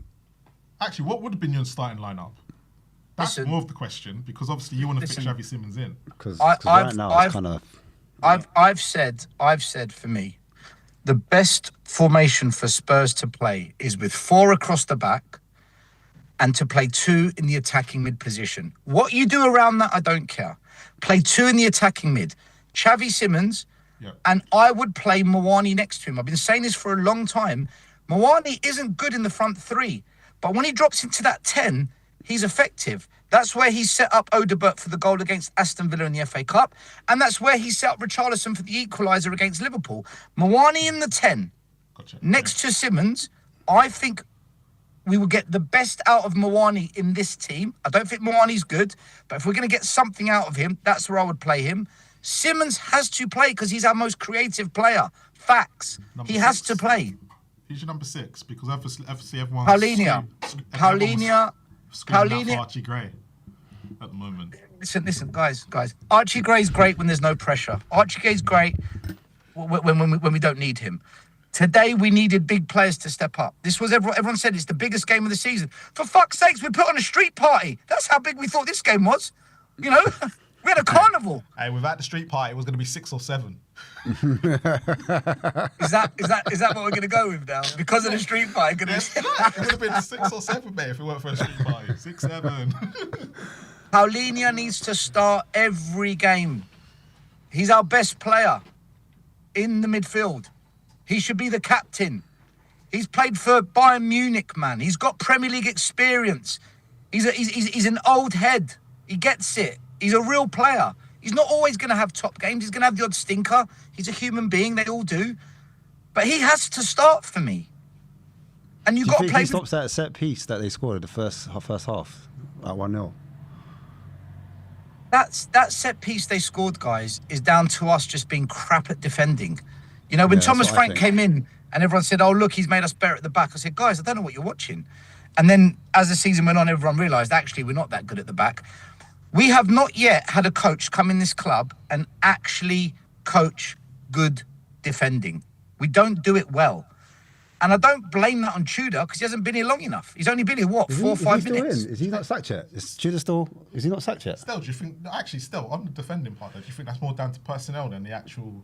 Actually, what would have been your starting lineup? That's more of the question, because obviously you want to fit Xavi Simons in. Because right now it's kind of... I've said for me, the best formation for Spurs to play is with 4 across the back and to play 2 in the attacking mid position. What you do around that, I don't care. Play 2 in the attacking mid. Xavi Simons, and I would play Mawani next to him. I've been saying this for a long time. Mawani isn't good in the front 3, but when he drops into that 10, he's effective. That's where he set up Odebert for the goal against Aston Villa in the FA Cup. And that's where he set up Richarlison for the equaliser against Liverpool. Mawani in the 10. Next to Simons, I think we will get the best out of Mawani in this team. I don't think Mawani's good, but if we're going to get something out of him, that's where I would play him. Simons has to play because he's our most creative player. Facts. He has to play. He's your number 6 because obviously everyone's... Paulinho. Archie Gray at the moment. Listen, guys. Archie Gray's great when there's no pressure. Archie Gray's great when we don't need him. Today we needed big players to step up. This was everyone said it's the biggest game of the season. For fuck's sakes, we put on a street party. That's how big we thought this game was. You know, we had a carnival. Hey, without the street party, it was going to be 6 or 7. Is that what we're going to go with now? Because of the street party, it would have been 6 or 7, mate, if it weren't for a street party. 6, 7. Paulinho needs to start every game. He's our best player in the midfield. He should be the captain. He's played for Bayern Munich, man. He's got Premier League experience. He's an old head. He gets it. He's a real player. He's not always going to have top games. He's going to have the odd stinker. He's a human being. They all do. But he has to start for me. And you've got to play. He stops that set piece that they scored in the first half at 1-0. That set piece they scored, guys, is down to us just being crap at defending. You know, when Thomas Frank came in and everyone said, oh, look, he's made us better at the back. I said, guys, I don't know what you're watching. And then as the season went on, everyone realised, actually, we're not that good at the back. We have not yet had a coach come in this club and actually coach good defending. We don't do it well. And I don't blame that on Tudor because he hasn't been here long enough. He's only been here, 4 or 5 minutes? Is he not sacked yet? Is Tudor still... Is he not sacked yet? Still, do you think... Actually, still, on the defending part, though, do you think that's more down to personnel than the actual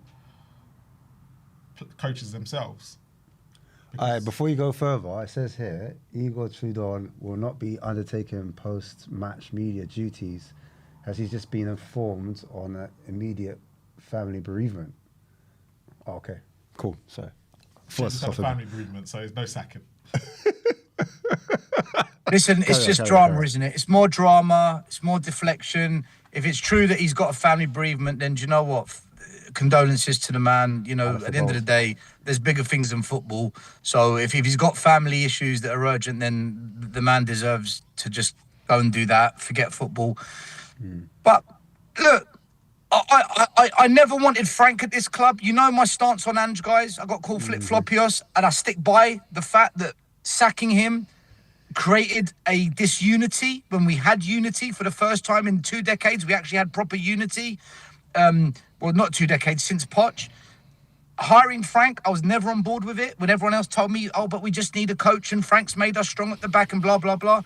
coaches themselves? Before you go further, it says here, Igor Tudor will not be undertaking post-match media duties as he's just been informed on an immediate family bereavement. Oh, okay, cool, sorry. He's had a family bereavement, so there's no sacking. Listen, it's just drama, isn't it? It's more drama, it's more deflection. If it's true that he's got a family bereavement, then do you know what? Condolences to the man. You know, at the end of the day, there's bigger things than football. So if he's got family issues that are urgent, then the man deserves to just go and do that, forget football. But look, I never wanted Frank at this club. You know my stance on Ange, guys. I got called flip-floppios, and I stick by the fact that sacking him created a disunity when we had unity for the first time in 2 decades. We actually had proper unity. well, not 2 decades, since Poch. Hiring Frank, I was never on board with it when everyone else told me, oh, but we just need a coach and Frank's made us strong at the back and blah, blah, blah.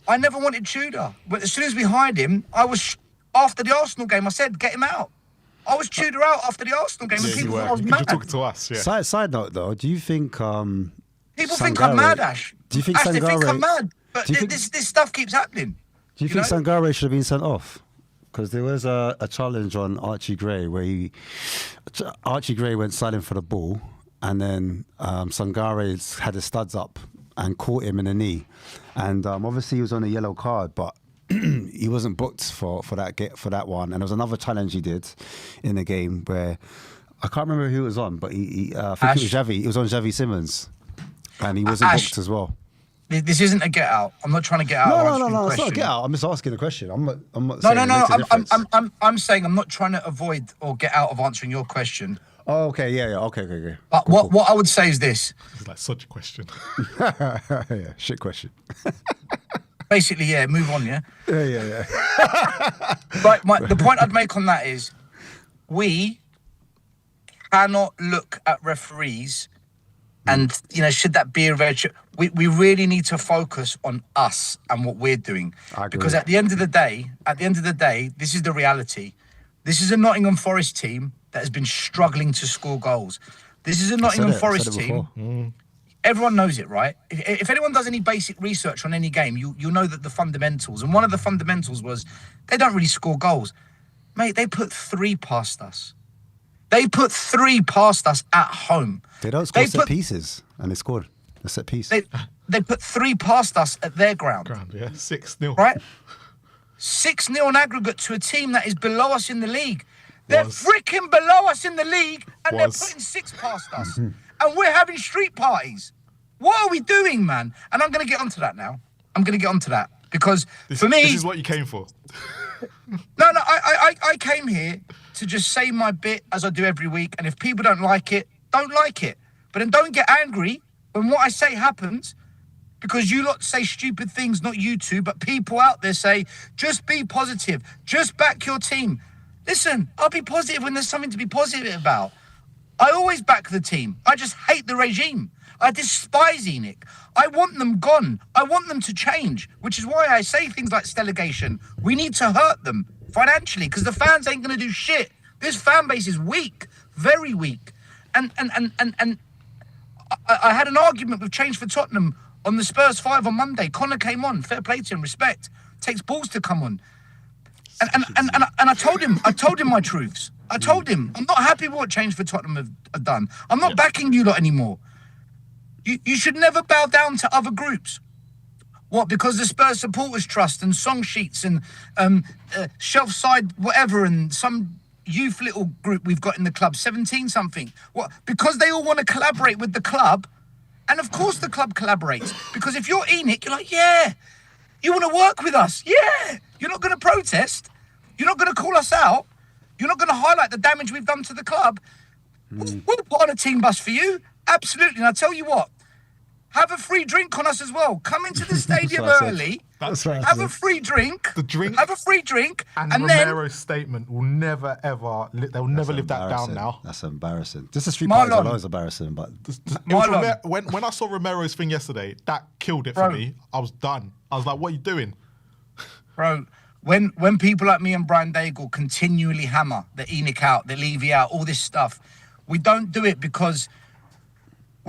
I never wanted Tudor. But as soon as we hired him, after the Arsenal game, I said, get him out. I was Tudor out after the Arsenal game, and people thought I was mad. You're talking to us, yeah. Side note, though, do you think... people think I'm mad, Ash. Do you think Ash, Sangare... they think I'm mad. But this stuff keeps happening. Do you think Sangare should have been sent off? Because there was a challenge on Archie Gray where Archie Gray went silent for the ball, and then Sangare had his studs up and caught him in the knee. And obviously he was on a yellow card, but he wasn't booked for that one. And there was another challenge he did in the game where I can't remember who it was on, but I think it was Xavi. It was on Xavi Simmons, and he wasn't booked as well. This isn't a get out. I'm not trying to get out. No. It's not a get out. I'm just asking the question. I'm not. No. I'm saying I'm not trying to avoid or get out of answering your question. Oh, okay. Yeah. Okay. But cool. What I would say is this. It's like such a question. Yeah. Shit question. Basically, yeah. Move on. Yeah. Yeah. Right. The point I'd make on that is, we cannot look at referees. And, should that be a red shirt? We really need to focus on us and what we're doing. Because at the end of the day, this is the reality. This is a Nottingham Forest team that has been struggling to score goals. This is a Nottingham Forest team. Everyone knows it, right? If anyone does any basic research on any game, you'll know that the fundamentals, and one of the fundamentals was they don't really score goals. Mate, they put 3 past us. They put 3 past us at home. They don't score set pieces, and they scored a set piece. They put 3 past us at their ground. Yeah, 6-0. Right? 6-0 in aggregate to a team that is below us in the league. They're freaking below us in the league, and they're putting 6 past us. And we're having street parties. What are we doing, man? And I'm going to get onto that now. Because for me... This is what you came for. No, I came here to just say my bit as I do every week. And if people don't like it, don't like it. But then don't get angry when what I say happens, because you lot say stupid things, not you two, but people out there say, just be positive, just back your team. Listen, I'll be positive when there's something to be positive about. I always back the team. I just hate the regime. I despise ENIC. I want them gone. I want them to change, which is why I say things like Steligation. We need to hurt them financially because the fans ain't going to do shit. This fan base is weak, very weak. And I had an argument with Change for Tottenham on the Spurs 5 on Monday. Connor came on, fair play to him, respect. Takes balls to come on. And I told him my truths. I told him I'm not happy with what Change for Tottenham have done. I'm not backing you lot anymore. You should never bow down to other groups. What? Because the Spurs Supporters Trust and Song Sheets and Shelf Side whatever and some youth little group we've got in the club, 17 something. What? Because they all want to collaborate with the club, and of course the club collaborates. Because if you're ENIC, you're like, yeah, you want to work with us, yeah. You're not going to protest. You're not going to call us out. You're not going to highlight the damage we've done to the club. We'll put on a team bus for you. Absolutely. And I'll tell you what, have a free drink on us as well. Come into the stadium early. That's right. Have a free drink. Have a free drink. And Romero's statement will never, ever, they'll never live that down now. That's embarrassing. Just the street parties alone is embarrassing. But when I saw Romero's thing yesterday, that killed it for me. I was done. I was like, what are you doing? Bro, when people like me and Brian Daigle continually hammer the ENIC out, the Levy out, all this stuff, we don't do it because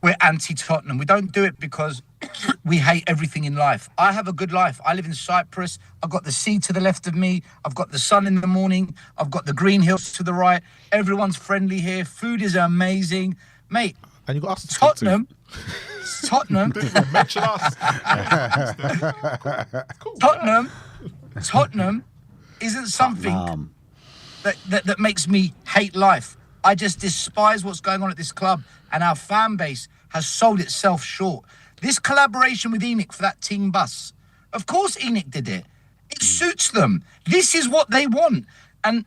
we're anti-Tottenham. We don't do it because we hate everything in life. I have a good life. I live in Cyprus. I've got the sea to the left of me. I've got the sun in the morning. I've got the green hills to the right. Everyone's friendly here. Food is amazing. Mate, and you got us to Tottenham. Mention us. Cool. Tottenham isn't something that makes me hate life. I just despise what's going on at this club, and our fan base has sold itself short. This collaboration with ENIC for that team bus, of course ENIC did it. It suits them. This is what they want. And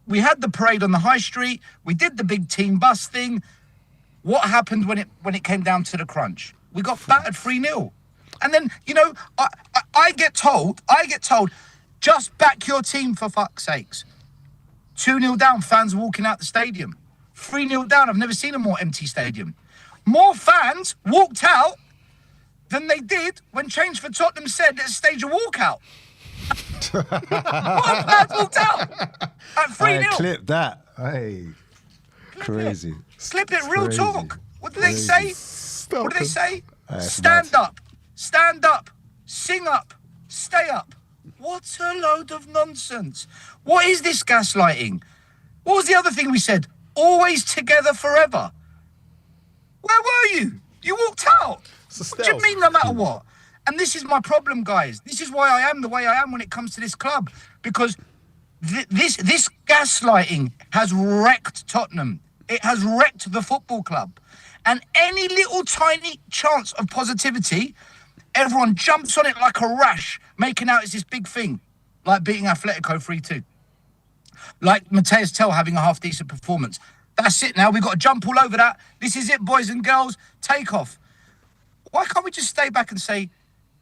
we had the parade on the high street. We did the big team bus thing. What happened when it came down to the crunch? We got battered 3-0. And then, I get told, just back your team for fuck's sakes. 2-0 down, fans walking out the stadium. 3-0 down, I've never seen a more empty stadium. More fans walked out than they did when Change for Tottenham said let's stage a walkout. More fans walked out at 3-0. Clip that. Hey, crazy. Clip it, real Crazy. talk. What do they say? What do they say? It's Stand mad. up, stand up, sing up, stay up. What a load of nonsense. What is this gaslighting? What was the other thing we said? Always together forever. Where were you? You walked out. What do you mean no matter what? And this is my problem, guys. This is why I am the way I am when it comes to this club. Because this gaslighting has wrecked Tottenham. It has wrecked the football club. And any little tiny chance of positivity, everyone jumps on it like a rash, making out it's this big thing, like beating Atletico 3-2. Like Mateus Tell having a half-decent performance. That's it now. We've got to jump all over that. This is it, boys and girls. Take off. Why can't we just stay back and say,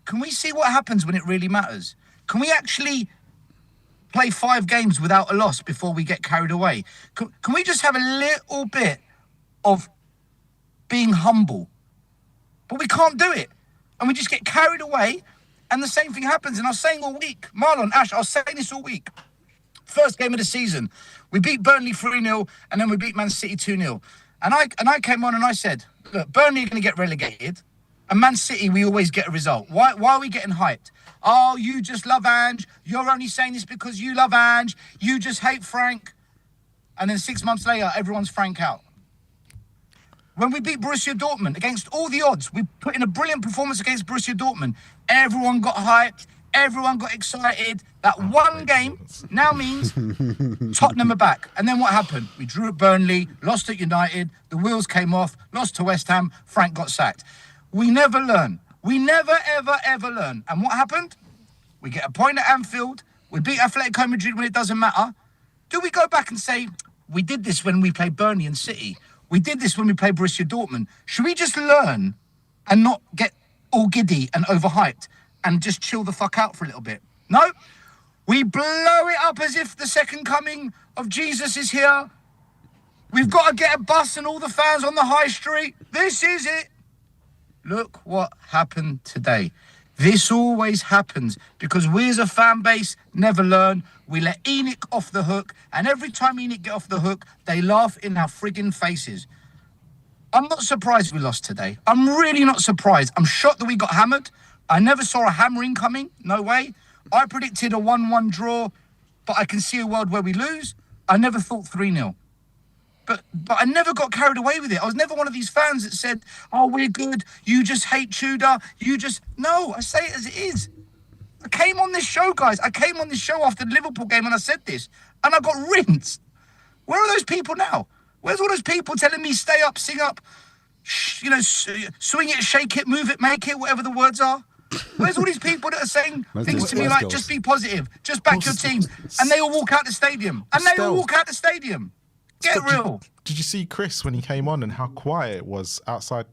can we see what happens when it really matters? Can we actually play 5 games without a loss before we get carried away? Can we just have a little bit of being humble? But we can't do it. And we just get carried away, and the same thing happens. And I was saying all week, Marlon, Ash, I was saying this all week. First game of the season, we beat Burnley 3-0, and then we beat Man City 2-0. And I came on and I said, look, Burnley are going to get relegated, and Man City, we always get a result. Why are we getting hyped? Oh, you just love Ange. You're only saying this because you love Ange. You just hate Frank. And then 6 months later, everyone's Frank out. When we beat Borussia Dortmund, against all the odds, we put in a brilliant performance against Borussia Dortmund. Everyone got hyped. Everyone got excited. That one game now means Tottenham are back. And then what happened? We drew at Burnley, lost at United, the wheels came off, lost to West Ham, Frank got sacked. We never learn. We never, ever, ever learn. And what happened? We get a point at Anfield. We beat Atletico Madrid when it doesn't matter. Do we go back and say, we did this when we played Burnley and City? We did this when we played Borussia Dortmund. Should we just learn and not get all giddy and overhyped and just chill the fuck out for a little bit? No. We blow it up as if the second coming of Jesus is here. We've got to get a bus and all the fans on the high street. This is it. Look what happened today. This always happens because we as a fan base never learn. We let Enoch off the hook, and every time Enoch get off the hook, they laugh in our friggin' faces. I'm not surprised we lost today. I'm really not surprised. I'm shocked that we got hammered. I never saw a hammering coming. No way. I predicted a 1-1 draw, but I can see a world where we lose. I never thought 3-0. But I never got carried away with it. I was never one of these fans that said, oh, we're good. You just hate Tudor. No, I say it as it is. I came on this show, guys. I came on this show after the Liverpool game and I said this. And I got rinsed. Where are those people now? Where's all those people telling me stay up, sing up, swing it, shake it, move it, make it, whatever the words are? Where's all these people that are saying things to me like, just be positive, just back your team? And they all walk out the stadium. Get real. Did you see Chris when he came on and how quiet it was outside?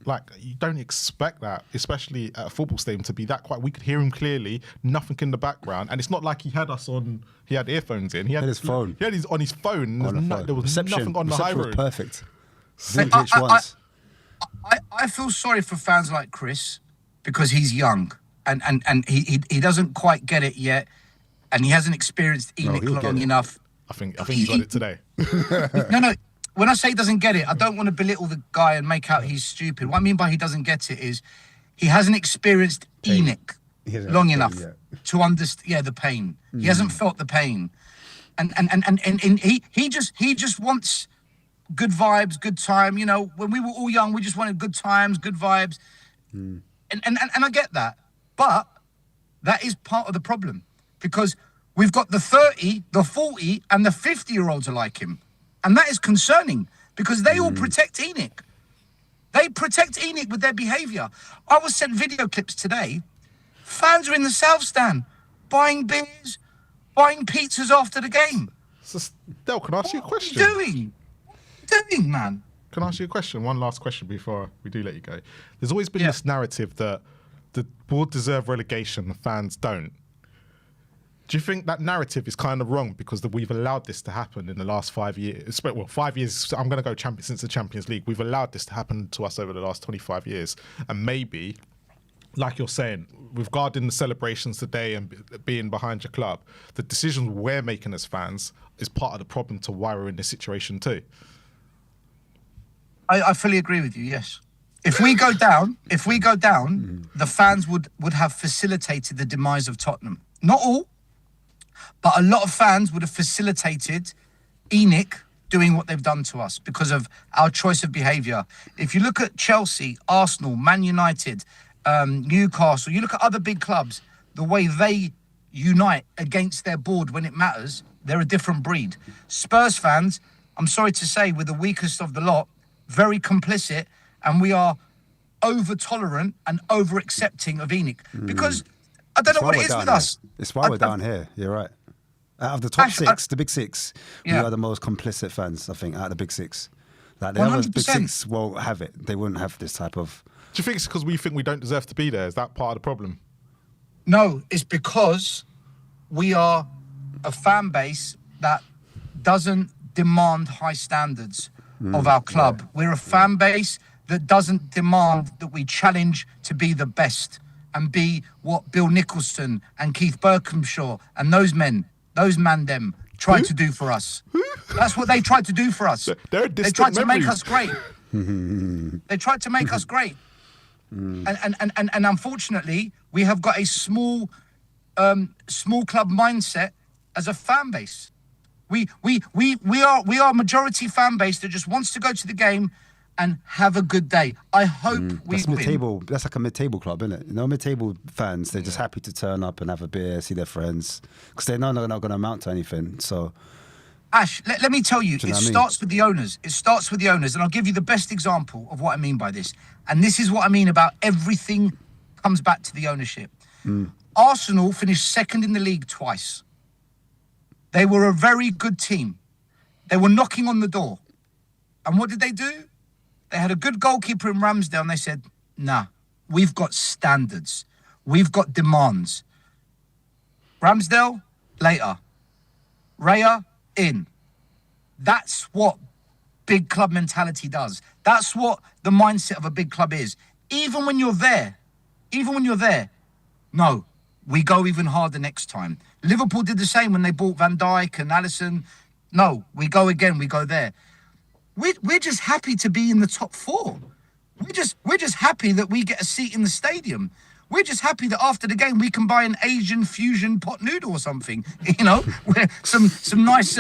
Like, you don't expect that, especially at a football stadium, to be that quiet. We could hear him clearly, nothing in the background. And it's not like he had us on, he had earphones in. He had his phone. He had his on his phone. There was nothing on the high road. Was perfect. Vintage ones. I feel sorry for fans like Chris because he's young and he doesn't quite get it yet. And he hasn't experienced Enoch long enough. I think he got it today. No. When I say he doesn't get it, I don't want to belittle the guy and make out he's stupid. What I mean by he doesn't get it is he hasn't experienced Enoch long enough to understand the pain. He hasn't felt the pain. And he just wants good vibes, good time. You know, when we were all young, we just wanted good times, good vibes. And I get that. But that is part of the problem because we've got the 30, the 40, and the 50-year-olds are like him. And that is concerning because they all protect Enoch. They protect Enoch with their behaviour. I was sent video clips today. Fans are in the South Stand buying beers, buying pizzas after the game. So, Del, can I ask you a question? What are you doing, man? Can I ask you a question? One last question before we do let you go. There's always been this narrative that the board deserve relegation, the fans don't. Do you think that narrative is kind of wrong because we've allowed this to happen in the last 5 years? Well, 5 years, I'm going to go since the Champions League. We've allowed this to happen to us over the last 25 years. And maybe, like you're saying, regarding the celebrations today and being behind your club, the decisions we're making as fans is part of the problem to why we're in this situation too. I fully agree with you, yes. If we go down, the fans would have facilitated the demise of Tottenham. Not all. But a lot of fans would have facilitated ENIC doing what they've done to us because of our choice of behaviour. If you look at Chelsea, Arsenal, Man United, Newcastle, you look at other big clubs, the way they unite against their board when it matters, they're a different breed. Spurs fans, I'm sorry to say, we're the weakest of the lot, very complicit, and we are over-tolerant and over-accepting of ENIC. Because I don't know what it is with us. It's why we're down here, you're right. Out of the top six, the big six, we are the most complicit fans, I think, out of the big six. Like the other big six won't have it. They wouldn't have this type of... Do you think it's because we think we don't deserve to be there? Is that part of the problem? No, it's because we are a fan base that doesn't demand high standards of our club. Yeah. We're a fan base that doesn't demand that we challenge to be the best and be what Bill Nicholson and Keith Berkhamshaw and those man them tried to do for us. That's what they tried to do for us. They tried to make us great. They tried to make us great. And unfortunately, we have got a small club mindset as a fan base. We are a majority fan base that just wants to go to the game and have a good day. I hope we win. That's like a mid-table club, isn't it? You know, mid-table fans, they're just happy to turn up and have a beer, see their friends, because they know they're not going to amount to anything. So, Ash, let me tell you, it starts with the owners. It starts with the owners, and I'll give you the best example of what I mean by this. And this is what I mean about everything comes back to the ownership. Arsenal finished second in the league twice. They were a very good team. They were knocking on the door. And what did they do? They had a good goalkeeper in Ramsdale, and they said, nah, we've got standards. We've got demands. Ramsdale, later. Raya, in. That's what big club mentality does. That's what the mindset of a big club is. Even when you're there, no, we go even harder next time. Liverpool did the same when they bought Van Dijk and Alisson. No, we go again, we go there. We're just happy to be in the top four. We're just happy that we get a seat in the stadium. We're just happy that after the game we can buy an Asian fusion pot noodle or something, you know, some nice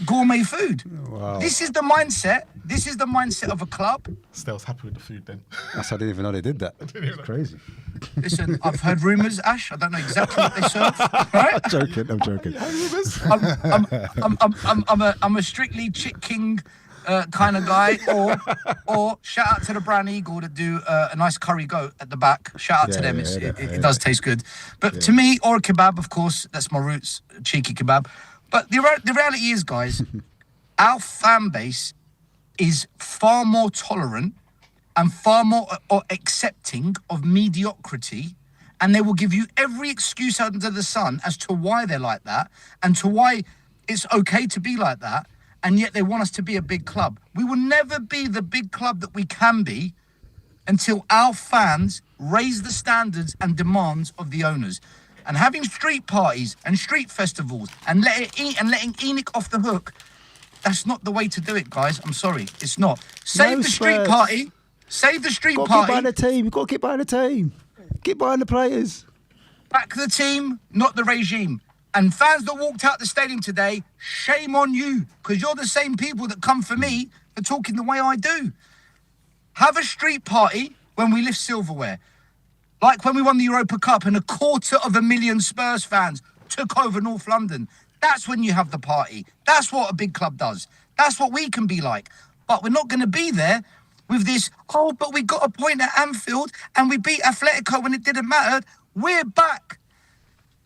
gourmet food. Wow. This is the mindset. This is the mindset of a club. Stel's happy with the food then. I didn't even know they did that. It's crazy. Listen, I've heard rumours, Ash. I don't know exactly what they serve. Right? I'm joking. I'm a strictly Chick King kind of guy, or shout out to the Brown Eagle that do a nice curry goat at the back. Shout out to them. It does taste good. But to me, or a kebab, of course, that's my roots, cheeky kebab. But the reality is, guys, our fan base is far more tolerant and far more accepting of mediocrity, and they will give you every excuse under the sun as to why they're like that and to why it's okay to be like that. And yet they want us to be a big club. We will never be the big club that we can be until our fans raise the standards and demands of the owners. And having street parties and street festivals and letting ENIC off the hook, that's not the way to do it, guys. I'm sorry, it's not. Save the street party. Save the street party. Keep behind the team. You've got to keep behind the team. Keep behind the players. Back the team, not the regime. And fans that walked out the stadium today, shame on you, because you're the same people that come for me for talking the way I do. Have a street party when we lift silverware. Like when we won the Europa Cup and 250,000 Spurs fans took over North London. That's when you have the party. That's what a big club does. That's what we can be like. But we're not going to be there with this, but we got a point at Anfield and we beat Atletico when it didn't matter. We're back.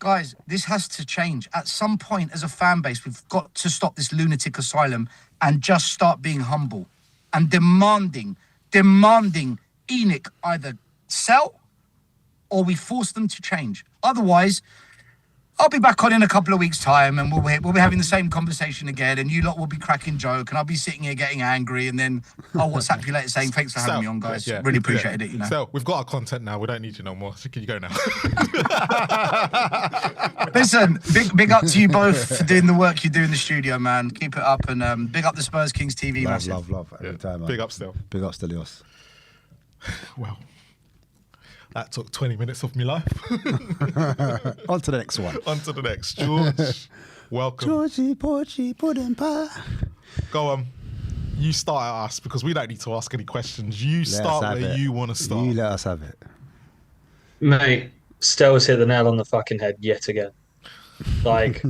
Guys, this has to change. At some point, as a fan base, we've got to stop this lunatic asylum and just start being humble and demanding ENIC either sell or we force them to change. Otherwise, I'll be back on in a couple of weeks' time, and we'll be having the same conversation again, and you lot will be cracking joke, and I'll be sitting here getting angry, and then I'll WhatsApp you later saying thanks for having me on, guys. Really appreciated it, you know. So we've got our content now. We don't need you no more. So can you go now? Listen, big up to you both for doing the work you do in the studio, man. Keep it up, and big up the Spurs Kings TV. Love. Every time, man. Big up, Stel. Big up, Stelios. Well, that took 20 minutes of my life. On to the next one. On to the next. George, welcome. Georgie, Porgy, pudding pie. Go on. You start at us because we don't need to ask any questions. You start where you want to start. You let us have it. Mate, Stel's hit the nail on the fucking head yet again. Like,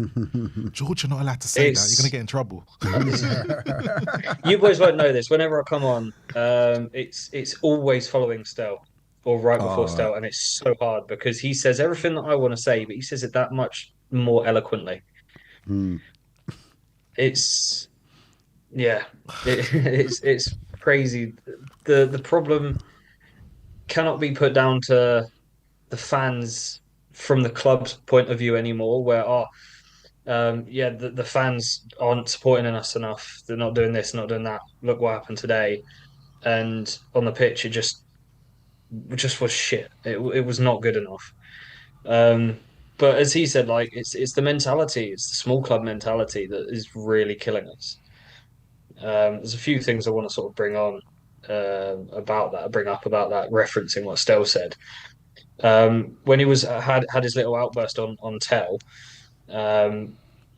George, you're not allowed to say that. You're going to get in trouble. You boys won't know this. Whenever I come on, it's always following Stel or right before Stel, and it's so hard because he says everything that I want to say, but he says it that much more eloquently. It's it's crazy. The problem cannot be put down to the fans from the club's point of view anymore, where the fans aren't supporting us enough. They're not doing this, not doing that. Look what happened today, and on the pitch, it just was shit. It was not good enough. But as he said, like it's the mentality, it's the small club mentality that is really killing us. There's a few things I want to sort of bring up about that, referencing what Stel said. When he had his little outburst on Tell, the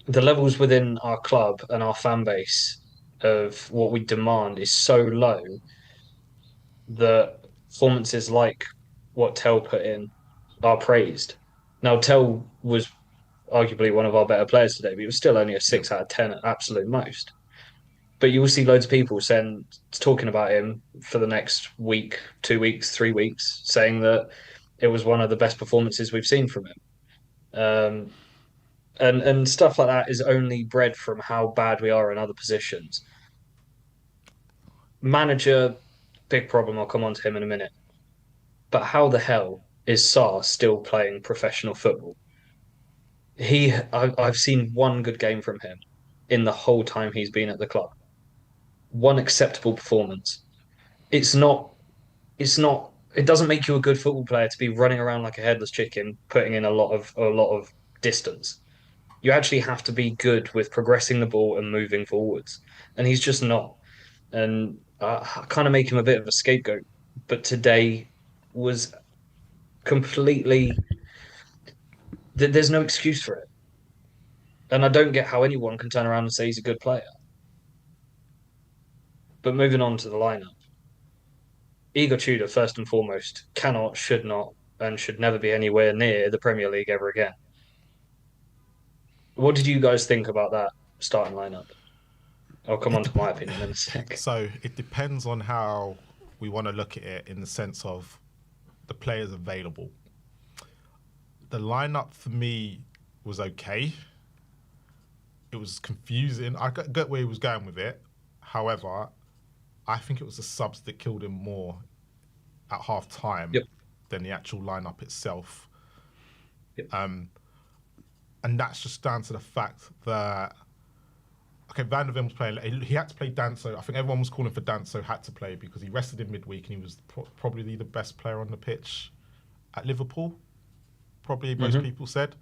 levels within our club and our fan base of what we demand is so low that performances like what Tell put in are praised. Now, Tell was arguably one of our better players today, but he was still only a 6 out of 10 at absolute most. But you will see loads of people talking about him for the next week, 2 weeks, 3 weeks, saying that it was one of the best performances we've seen from him. And stuff like that is only bred from how bad we are in other positions. Manager, big problem. I'll come on to him in a minute. But how the hell is Sarr still playing professional football? I've seen one good game from him in the whole time he's been at the club. One acceptable performance. It doesn't make you a good football player to be running around like a headless chicken, putting in a lot of distance. You actually have to be good with progressing the ball and moving forwards. And he's just not. And I kind of make him a bit of a scapegoat. But today was completely... There's no excuse for it. And I don't get how anyone can turn around and say he's a good player. But moving on to the lineup. Igor Tudor, first and foremost, cannot, should not, and should never be anywhere near the Premier League ever again. What did you guys think about that starting lineup? I'll come on to my opinion in a sec. So it depends on how we want to look at it in the sense of the players available. The lineup for me was okay. It was confusing. I get where he was going with it. However, I think it was the subs that killed him more at half time than the actual lineup itself. And that's just down to the fact that Van der Ven was playing. He had to play Danso. I think everyone was calling for Danso had to play because he rested in midweek and he was probably the best player on the pitch at Liverpool. Probably most people said.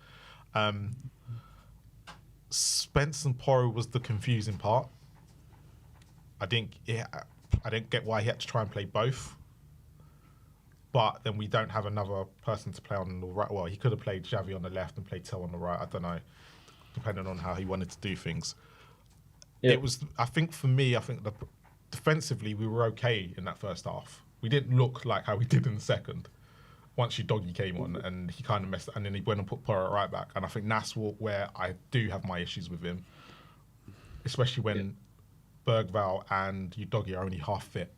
Spence and Porro was the confusing part. I didn't get why he had to try and play both. But then we don't have another person to play on the right. Well, he could have played Xavi on the left and played Tell on the right. I don't know, depending on how he wanted to do things. Yeah. It was. I think for me, defensively we were okay in that first half. We didn't look like how we did in the second. Once Doggy came on and he kind of messed, and then he went and put Porro right back. And I think that's where I do have my issues with him, especially when Bergvall and Udogie are only half fit.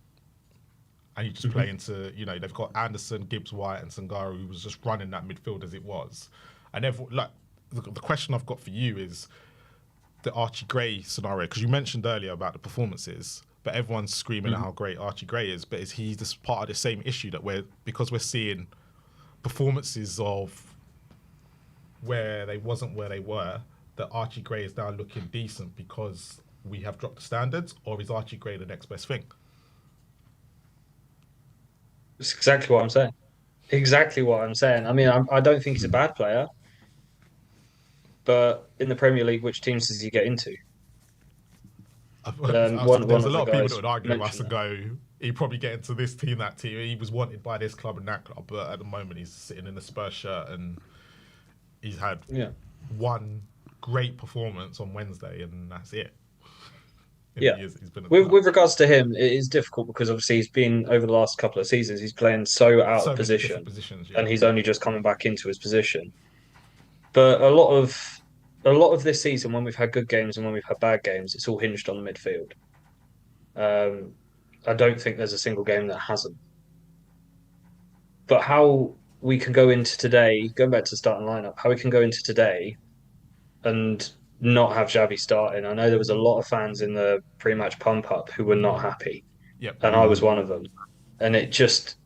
And you just play into, they've got Anderson, Gibbs White, and Sangaro, who was just running that midfield as it was. And the question I've got for you is the Archie Gray scenario, because you mentioned earlier about the performances, but everyone's screaming at how great Archie Gray is. But is he just part of the same issue that because we're seeing performances of where they wasn't where they were, that Archie Gray is now looking decent because we have dropped the standards, or is Archie Gray the next best thing? It's exactly what I'm saying. Exactly what I'm saying. I mean, I don't think he's a bad player, but in the Premier League, which teams does he get into? One There's a of the lot of people that guys would argue with us mentioned and go, he'd probably get into this team, that team. He was wanted by this club and that club, but at the moment he's sitting in the Spurs shirt and he's had one great performance on Wednesday and that's it. Yeah. He's been with regards to him, it is difficult because obviously he's been over the last couple of seasons, he's playing so out of position, and he's only just coming back into his position. But a lot of this season, when we've had good games and when we've had bad games, it's all hinged on the midfield. I don't think there's a single game that hasn't. But how we can go into today, going back to the starting lineup, how we can go into today and not have Xavi starting. I know there was a lot of fans in the pre-match pump-up who were not happy, and I was one of them. And it just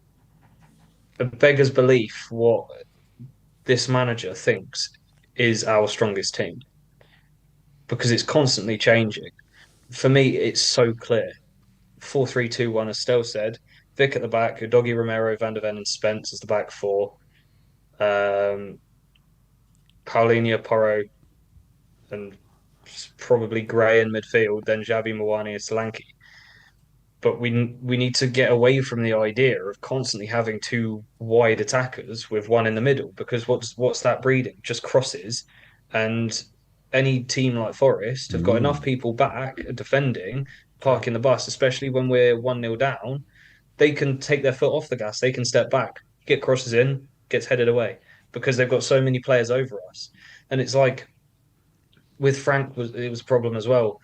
beggars belief what this manager thinks is our strongest team because it's constantly changing. For me, it's so clear. 4-3-2-1, as Stel said. Vic at the back, Doggy Romero, Van der Ven, and Spence as the back four. Paulinho, Porro, and probably Gray in midfield, then Xabi, Mawani, and Solanke. But we need to get away from the idea of constantly having two wide attackers with one in the middle, because what's that breeding? Just crosses, and any team like Forest have got enough people back defending, parking the bus, especially when we're 1-0 down. They can take their foot off the gas. They can step back, get crosses in, gets headed away because they've got so many players over us. And it's like with Frank it was a problem as well,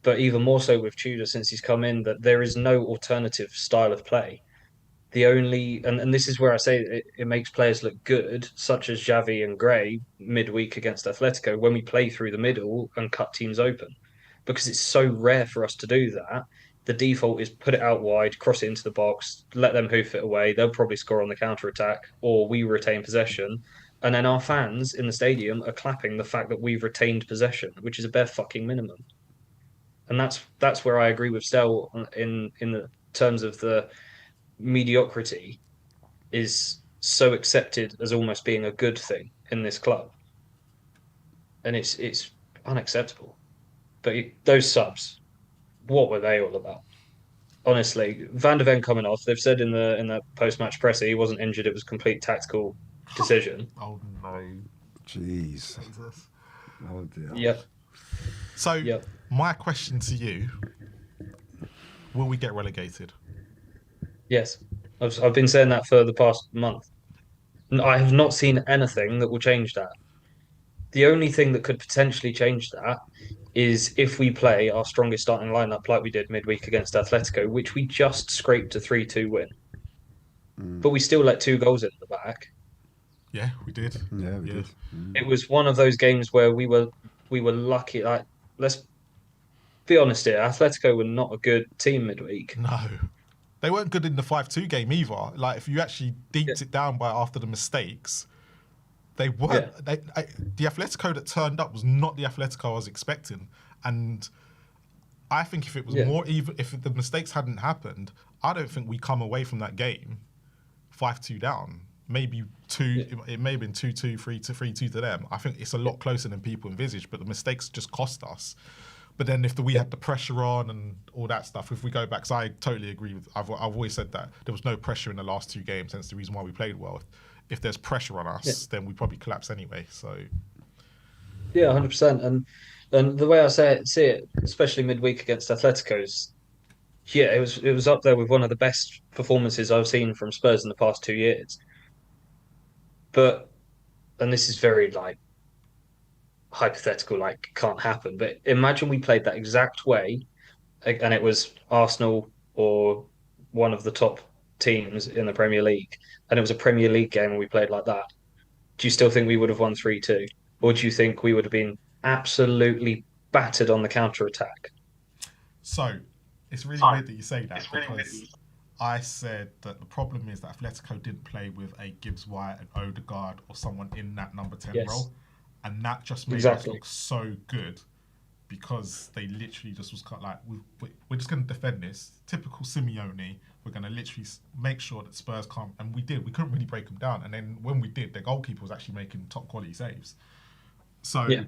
but even more so with Tudor since he's come in, that there is no alternative style of play. The only and this is where I say it makes players look good, such as Xavi and Gray midweek against Atletico, when we play through the middle and cut teams open, because it's so rare for us to do that. The default is put it out wide, cross it into the box, let them hoof it away. They'll probably score on the counter attack, or we retain possession. And then our fans in the stadium are clapping the fact that we've retained possession, which is a bare fucking minimum. And that's where I agree with Stel in the terms of the mediocrity is so accepted as almost being a good thing in this club, and it's unacceptable. But those subs, what were they all about? Honestly, Van der Ven coming off. They've said in the post match presser he wasn't injured. It was a complete tactical decision. Oh no, jeez. Oh dear. Yeah. So my question to you: will we get relegated? Yes, I've been saying that for the past month. I have not seen anything that will change that. The only thing that could potentially change that is if we play our strongest starting lineup like we did midweek against Atletico, which we just scraped a 3-2 win. But we still let 2 goals in the back. Yeah, we did. Yeah, we did. It was one of those games where we were lucky. Like, let's be honest here, Atletico were not a good team midweek. No. They weren't good in the 5-2 game either. Like, if you actually deeped it down by after the mistakes, they weren't. The Atletico that turned up was not the Atletico I was expecting. And I think if it was more, even if the mistakes hadn't happened, I don't think we come away from that game 5-2 down. Maybe 2. It may have been 2-2, 3-2 to them. I think it's a lot closer than people envisaged, but the mistakes just cost us. But then if we had the pressure on and all that stuff, if we go back, so I totally agree with, I've always said that there was no pressure in the last 2 games, hence the reason why we played well. If there's pressure on us, then we probably collapse anyway. So yeah, 100%. And the way I see it, especially midweek against Atletico's, it was up there with one of the best performances I've seen from Spurs in the past 2 years. But, and this is very like hypothetical, like can't happen. But imagine we played that exact way, and it was Arsenal or one of the top teams in the Premier League, and it was a Premier League game, and we played like that. Do you still think we would have won 3-2, or do you think we would have been absolutely battered on the counter attack? So it's really weird that you say that, because I said that the problem is that Atletico didn't play with a Gibbs White, an Odegaard, or someone in that number 10 Yes, role. And that just made us exactly. look so good because they literally just was kind of like, we're just going to defend this. Typical Simeone. We're going to literally make sure that Spurs can't. And we did. We couldn't really break them down. And then when we did, their goalkeeper was actually making top quality saves. So Yeah,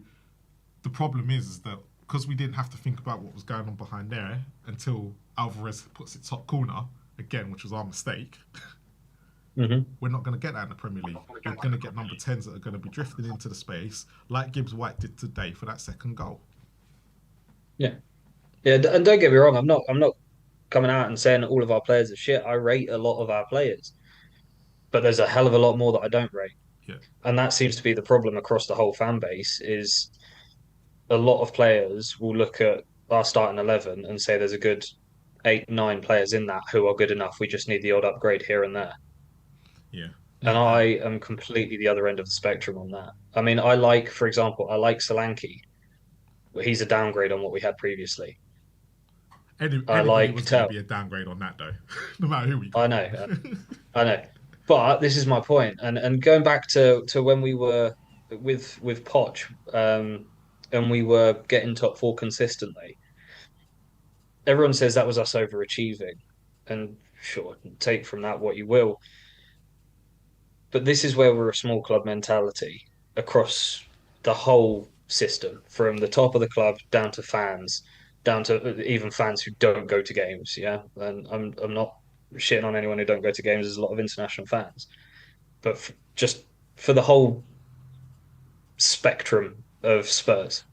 the problem is that because we didn't have to think about what was going on behind there until Alvarez puts it top corner again, which was our mistake. We're not going to get that in the Premier League. We're going to get number 10s that are going to be drifting into the space like Gibbs White did today for that second goal. yeah, yeah. And don't get me wrong, I'm not coming out and saying that all of our players are shit. I rate a lot of our players, but there's a hell of a lot more that I don't rate. Yeah. And that seems to be the problem across the whole fan base is a lot of players will look at our starting 11 and say there's a good 8, 9 players in that who are good enough. We just need the odd upgrade here and there. Yeah. And Yeah. I am completely the other end of the spectrum on that. I mean, for example, I like Solanke, but he's a downgrade on what we had previously. I Anybody like was going to Tell. be a downgrade on that, though, no matter who we I got. know, I know. But this is my point. And going back to when we were with Poch, and we were getting top four consistently, everyone says that was us overachieving. And sure, take from that what you will. But this is where we're a small club mentality across the whole system, from the top of the club down to fans, down to even fans who don't go to games. Yeah, and I'm not shitting on anyone who don't go to games. There's a lot of international fans, but just for the whole spectrum of Spurs,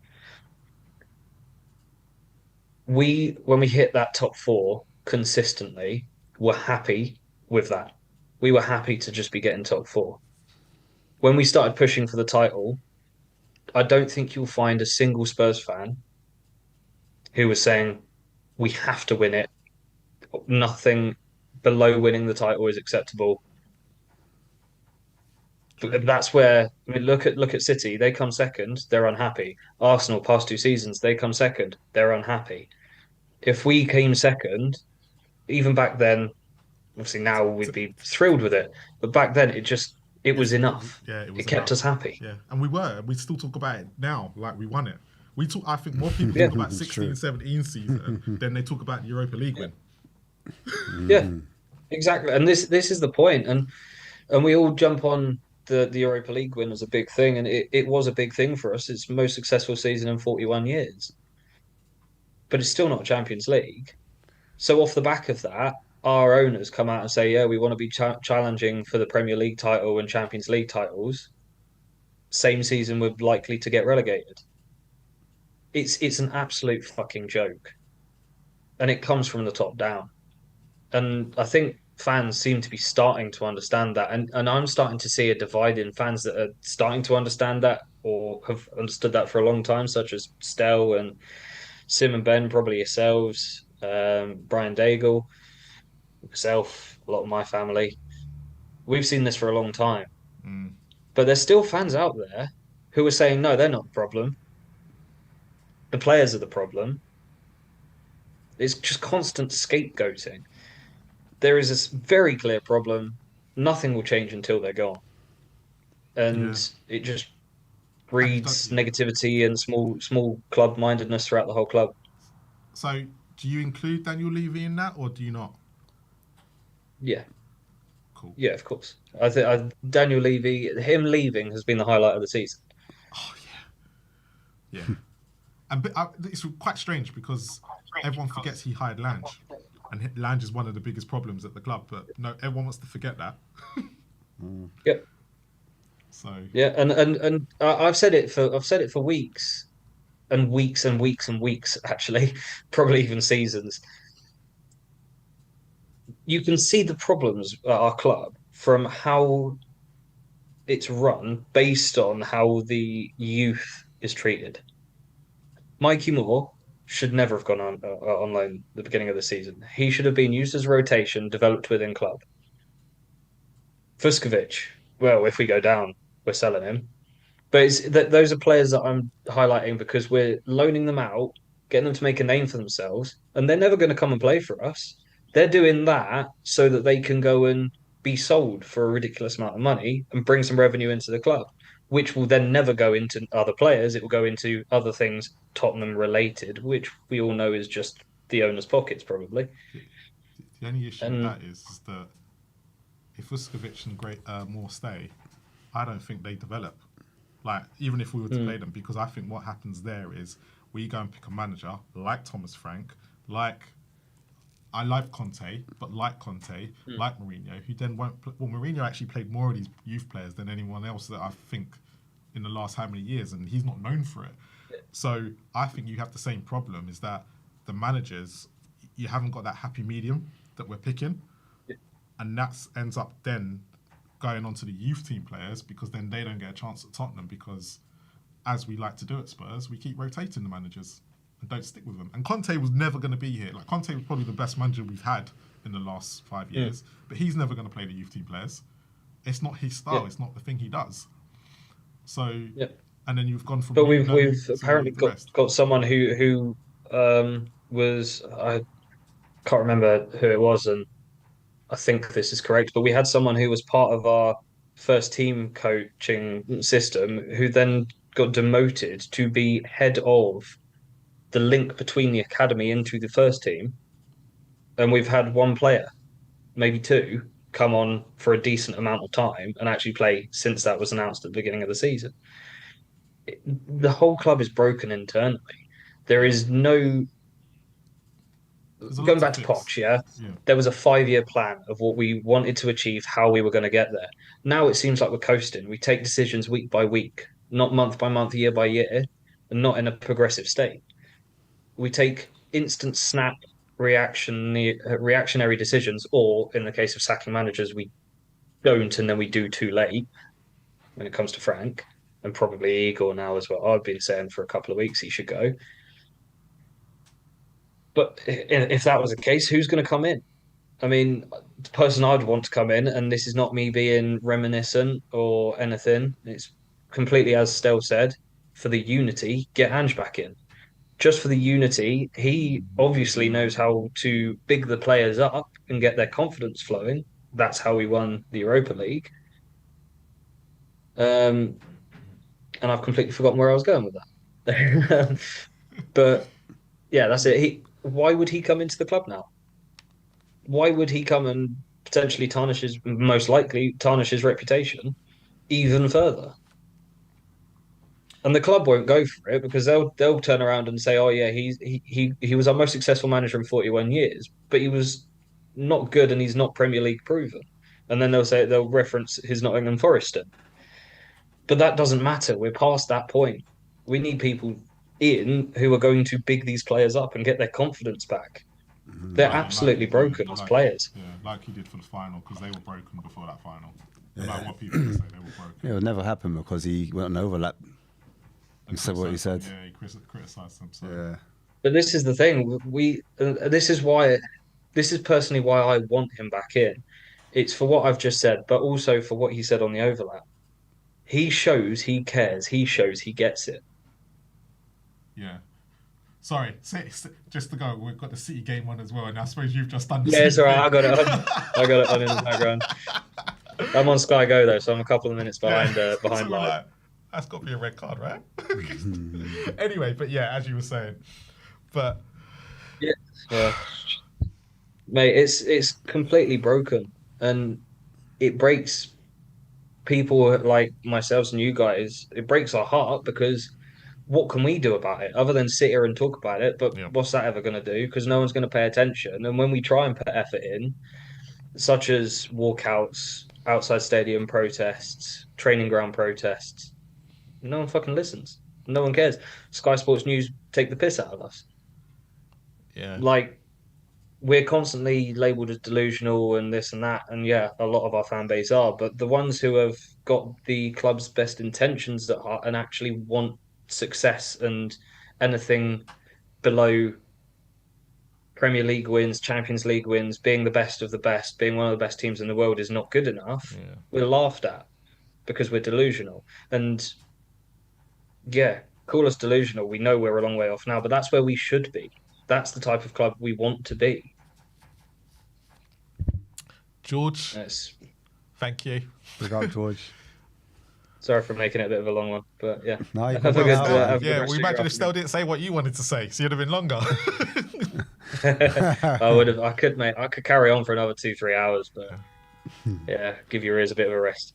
when we hit that top four consistently, we're happy with that. We were happy to just be getting top four. When we started pushing for the title, I don't think you'll find a single Spurs fan who was saying we have to win it. Nothing below winning the title is acceptable. True. That's where I mean, look at City. They come second, they're unhappy. Arsenal, past 2 seasons, they come second, they're unhappy. If we came second, even back then, obviously now we'd be thrilled with it. But back then, it was enough. Yeah, it It was kept enough. us happy. Yeah, and we still talk about it now, like we won it. We talk. I think more people Yeah, talk about 16, 17 season than they talk about the Europa League win. yeah, exactly. And this is the point. And we all jump on the Europa League win as a big thing, and it was a big thing for us. It's the most successful season in 41 years, but it's still not Champions League. So off the back of that, our owners come out and say, "Yeah, we want to be challenging for the Premier League title and Champions League titles." Same season, we're likely to get relegated. It's an absolute fucking joke, and it comes from the top down. And I think fans seem to be starting to understand that, and I'm starting to see a divide in fans that are starting to understand that or have understood that for a long time, such as Stel and Sim and Ben, probably yourselves, Brian Daigle, myself, a lot of my family. We've seen this for a long time, but there's still fans out there who are saying no, they're not the problem. The players are the problem. It's just constant scapegoating. There is this very clear problem. Nothing will change until they're gone. Yeah, And it just and you don't. breeds Yeah. negativity and small club mindedness throughout the whole club. So, do you include Daniel Levy in that, or do you not? Yeah, Cool. yeah, of course. I think Daniel Levy, him leaving has been the highlight of the season. Oh yeah, yeah. And it's quite strange because everyone forgets he hired Lange, and Lange is one of the biggest problems at the club. But no, everyone wants to forget that. Yep. So Yeah, and I've said it for weeks and weeks and weeks and weeks actually, probably even seasons. You can see the problems at our club from how it's run based on how the youth is treated. Mikey Moore should never have gone on loan at the beginning of the season. He should have been used as rotation, developed within club. Vuskovic, well, if we go down, we're selling him. But those are players that I'm highlighting because we're loaning them out, getting them to make a name for themselves, and they're never going to come and play for us. They're doing that so that they can go and be sold for a ridiculous amount of money and bring some revenue into the club, which will then never go into other players. It will go into other things Tottenham related, which we all know is just the owner's pockets, probably. The only issue with And that is that if Vuskovic and Moore stay, I don't think they develop. Like, even if we were to play them, because I think what happens there is we go and pick a manager like Thomas Frank, like I like Conte, but like Conte, like Mourinho, who then won't. Well, Mourinho actually played more of these youth players than anyone else that I think in the last how many years, and he's not known for it. So I think you have the same problem: is that the managers, you haven't got that happy medium that we're picking, and that ends up then going on to the youth team players because then they don't get a chance at Tottenham because, as we like to do at Spurs, we keep rotating the managers and don't stick with them. And Conte was never going to be here. Like, Conte was probably the best manager we've had in the last 5 years, but he's never going to play the youth team players. It's not his style. It's not the thing he does. So, and then you've gone from. But we've apparently got someone who was, I can't remember who it was, and I think this is correct, but we had someone who was part of our first team coaching system who then got demoted to be head of the link between the academy into the first team. And we've had one player, maybe two, come on for a decent amount of time and actually play since that was announced at the beginning of the season. The whole club is broken internally. There is no going back to Poch, there was a 5-year plan of what we wanted to achieve, how we were going to get there. Now it seems like we're coasting. We take decisions week by week, not month by month, year by year, and not in a progressive state. We take instant snap reactionary decisions, or in the case of sacking managers, we don't, and then we do too late when it comes to Frank and probably Igor now as well. I've been saying for a couple of weeks he should go. But if that was the case, who's going to come in? I mean, the person I'd want to come in, and this is not me being reminiscent or anything, it's completely as Stel said, for the unity, get Ange back in. Just for the unity, he obviously knows how to big the players up and get their confidence flowing. That's how we won the Europa League. And I've completely forgotten where I was going with that. But yeah, that's it. Why would he come into the club now? Why would he come and potentially most likely tarnish his reputation even further? And the club won't go for it because they'll turn around and say, "Oh yeah, he was our most successful manager in 41 years, but he was not good and he's not Premier League proven." And then they'll reference his Nottingham Forest stint. But that doesn't matter. We're past that point. We need people in who are going to big these players up and get their confidence back. They're absolutely broken as players. Yeah, like he did for the final, because they were broken before that final. No matter what people say, they were broken. It would never happen because he went on overlap and said what he said. Yeah, he criticised them. So. Yeah. But this is the thing. This is personally why I want him back in. It's for what I've just said, but also for what he said on the overlap. He shows he cares. He shows he gets it. Yeah. Sorry, just to go. We've got the City game on as well, and I suppose you've just done the Yeah, same it's all right. thing. I got it on. I got it on in the background. I'm on Sky Go though, so I'm a couple of minutes behind. Behind live. Like, that's got to be a red card, right? Anyway, but yeah, as you were saying, but yeah, mate, it's completely broken, and it breaks people like myself and you guys. It breaks our heart because what can we do about it other than sit here and talk about it? But what's that ever going to do? Because no one's going to pay attention. And when we try and put effort in, such as walkouts, outside stadium protests, training ground protests, no one fucking listens. No one cares. Sky Sports News take the piss out of us. Yeah. Like, we're constantly labeled as delusional and this and that. And yeah, a lot of our fan base are. But the ones who have got the club's best intentions at heart and actually want success and anything below Premier League wins, Champions League wins, being the best of the best, being one of the best teams in the world is not good enough. Yeah. We're laughed at because we're delusional. And yeah, call us delusional. We know we're a long way off now, but that's where we should be. That's the type of club we want to be. George, It's, thank you. Big up, George. sorry for making it a bit of a long one, but yeah. No, you Have can a good, work it out, have a good Yeah, rest well, of your imagine if Stel afternoon. didn't say what you wanted to say, so you'd have been longer. I would have. I could, mate. I could carry on for another 2-3 hours, but yeah, give your ears a bit of a rest.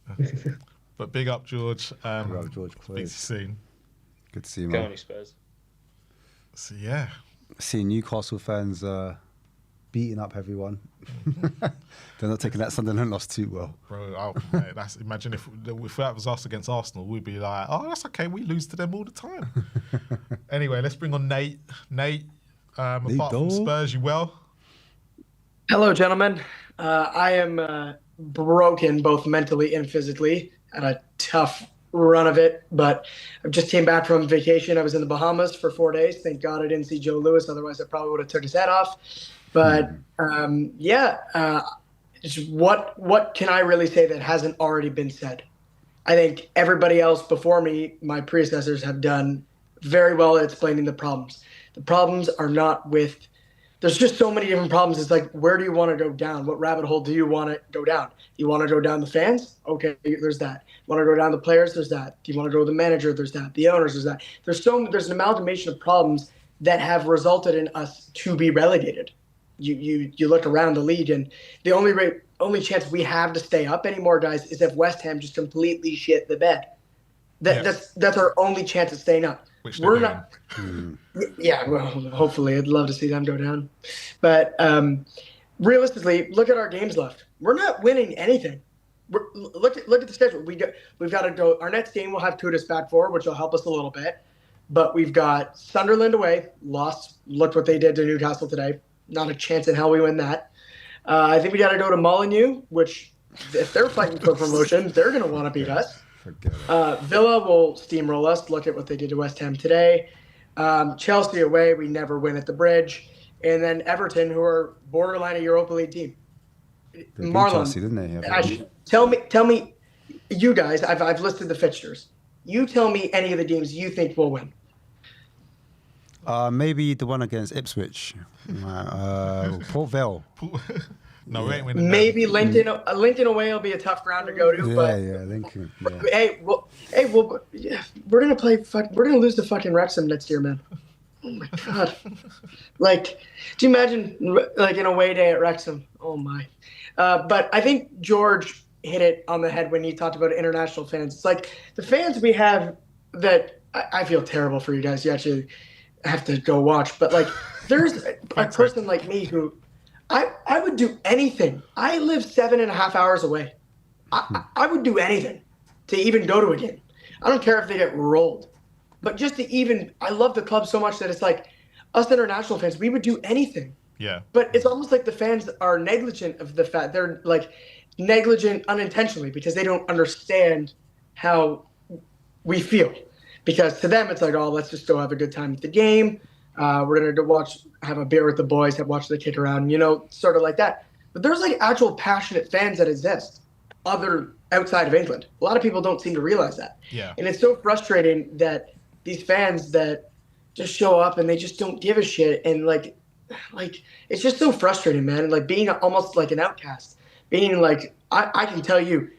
But big up, George. Big up, George. Speak to you soon. Good to see you, Go man. on, you Spurs. So yeah, Seeing Newcastle fans beating up everyone. They're not taking that Sunderland loss too well. bro. Mate, that's imagine if that was us against Arsenal, we'd be like, oh, that's okay. We lose to them all the time. Anyway, let's bring on Nate. Nate, apart from dog. Spurs, you well? Hello, gentlemen. I am broken both mentally and physically. Had a tough run of it, but I just came back from vacation. I was in the Bahamas for 4 days. Thank God I didn't see Joe Lewis. Otherwise, I probably would have took his head off. But what can I really say that hasn't already been said? I think everybody else before me, my predecessors, have done very well at explaining the problems. The problems are not with there's just so many different problems. It's like, where do you want to go down? What rabbit hole do you want to go down? You want to go down the fans? Okay, there's that. You want to go down the players? There's that. Do you want to go the manager? There's that. The owners? There's that. There's an amalgamation of problems that have resulted in us to be relegated. You look around the league, and the only chance we have to stay up anymore, guys, is if West Ham just completely shit the bed. That's our only chance of staying up. Which We're not. Yeah, well, hopefully, I'd love to see them go down, but realistically, look at our games left. We're not winning anything. Look at the schedule. We've got to go. Our next game will have Kudus back forward, which will help us a little bit. But we've got Sunderland away, lost. Looked what they did to Newcastle today. Not a chance in hell we win that. I think we got to go to Molineux, which if they're fighting for promotion, they're going to want to beat us. Forget it. Villa will steamroll us. Look at what they did to West Ham today. Chelsea away, we never win at the Bridge. And then Everton, who are borderline a Europa League team. They beat Marlon, Chelsea, didn't they? Yeah. tell me, you guys, I've listed the fixtures. You tell me any of the teams you think will win. Maybe the one against Ipswich. Port Vale. No, we ain't winning. Maybe Lincoln away will be a tough ground to go to. Lincoln. Yeah. We're gonna play. We're gonna lose to fucking Wrexham next year, man. Oh my god! Like, do you imagine like an away day at Wrexham? Oh my! But I think George hit it on the head when he talked about international fans. It's like the fans we have that I feel terrible for you guys. You actually have to go watch, but like there's a person like me who. I would do anything. I live 7.5 hours away. I would do anything to even go to a game. I don't care if they get rolled. But just to even, I love the club so much that it's like, us international fans, we would do anything. Yeah. But it's almost like the fans are negligent of the fact. They're like negligent unintentionally because they don't understand how we feel. Because to them, it's like, oh, let's just go have a good time at the game. We're going to go have a beer with the boys, watch the kick around, sort of like that. But there's like actual passionate fans that exist outside of England. A lot of people don't seem to realize that. Yeah. And it's so frustrating that these fans that just show up and they just don't give a shit. And like it's just so frustrating, man. Like being almost like an outcast, being like, I can tell you,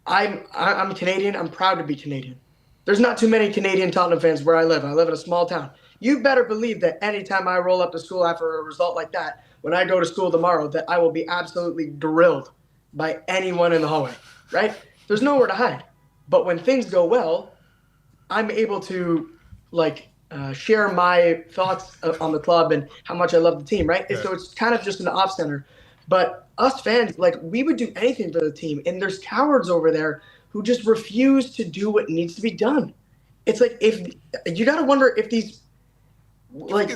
I'm Canadian. I'm proud to be Canadian. There's not too many Canadian Tottenham fans where I live. I live in a small town. You better believe that anytime I roll up to school after a result like that, when I go to school tomorrow, that I will be absolutely drilled by anyone in the hallway, right? There's nowhere to hide. But when things go well, I'm able to share my thoughts on the club and how much I love the team, right? Yeah. And so it's kind of just an off center. But us fans, we would do anything for the team. And there's cowards over there who just refuse to do what needs to be done. It's like, if you got to wonder if these,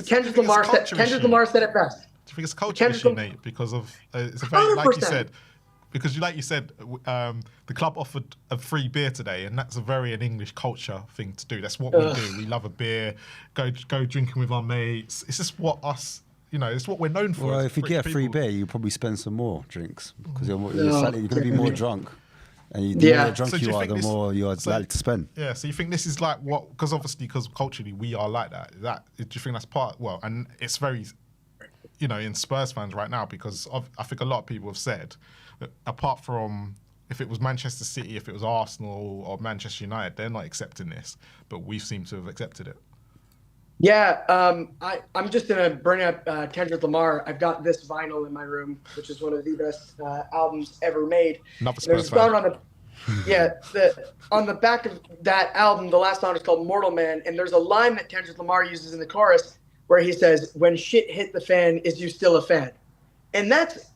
Kendrick Lamar said it best. Do you think it's a culture issue, Nate? Because of it's a very, like you said, because like you said, the club offered a free beer today, and that's a very an English culture thing to do. That's what we do. We love a beer, go drinking with our mates. It's just what us, it's what we're known for. Well, if you get a free beer, you probably spend some more drinks because you're going to be more drunk. And the more drunk you are, the more you are likely to spend. Yeah, so you think this is like what? Because obviously, because culturally we are like that. Do you think that's part? Well, and it's very in Spurs fans right now, because I think a lot of people have said that apart from if it was Manchester City, if it was Arsenal or Manchester United, they're not accepting this, but we seem to have accepted it. Yeah, I'm just going to bring up Kendrick Lamar. I've got this vinyl in my room, which is one of the best albums ever made. Another There's a Spurs song fan. on the back of that album, the last song is called Mortal Man, and there's a line that Kendrick Lamar uses in the chorus where he says, "When shit hit the fan, is you still a fan?" And that's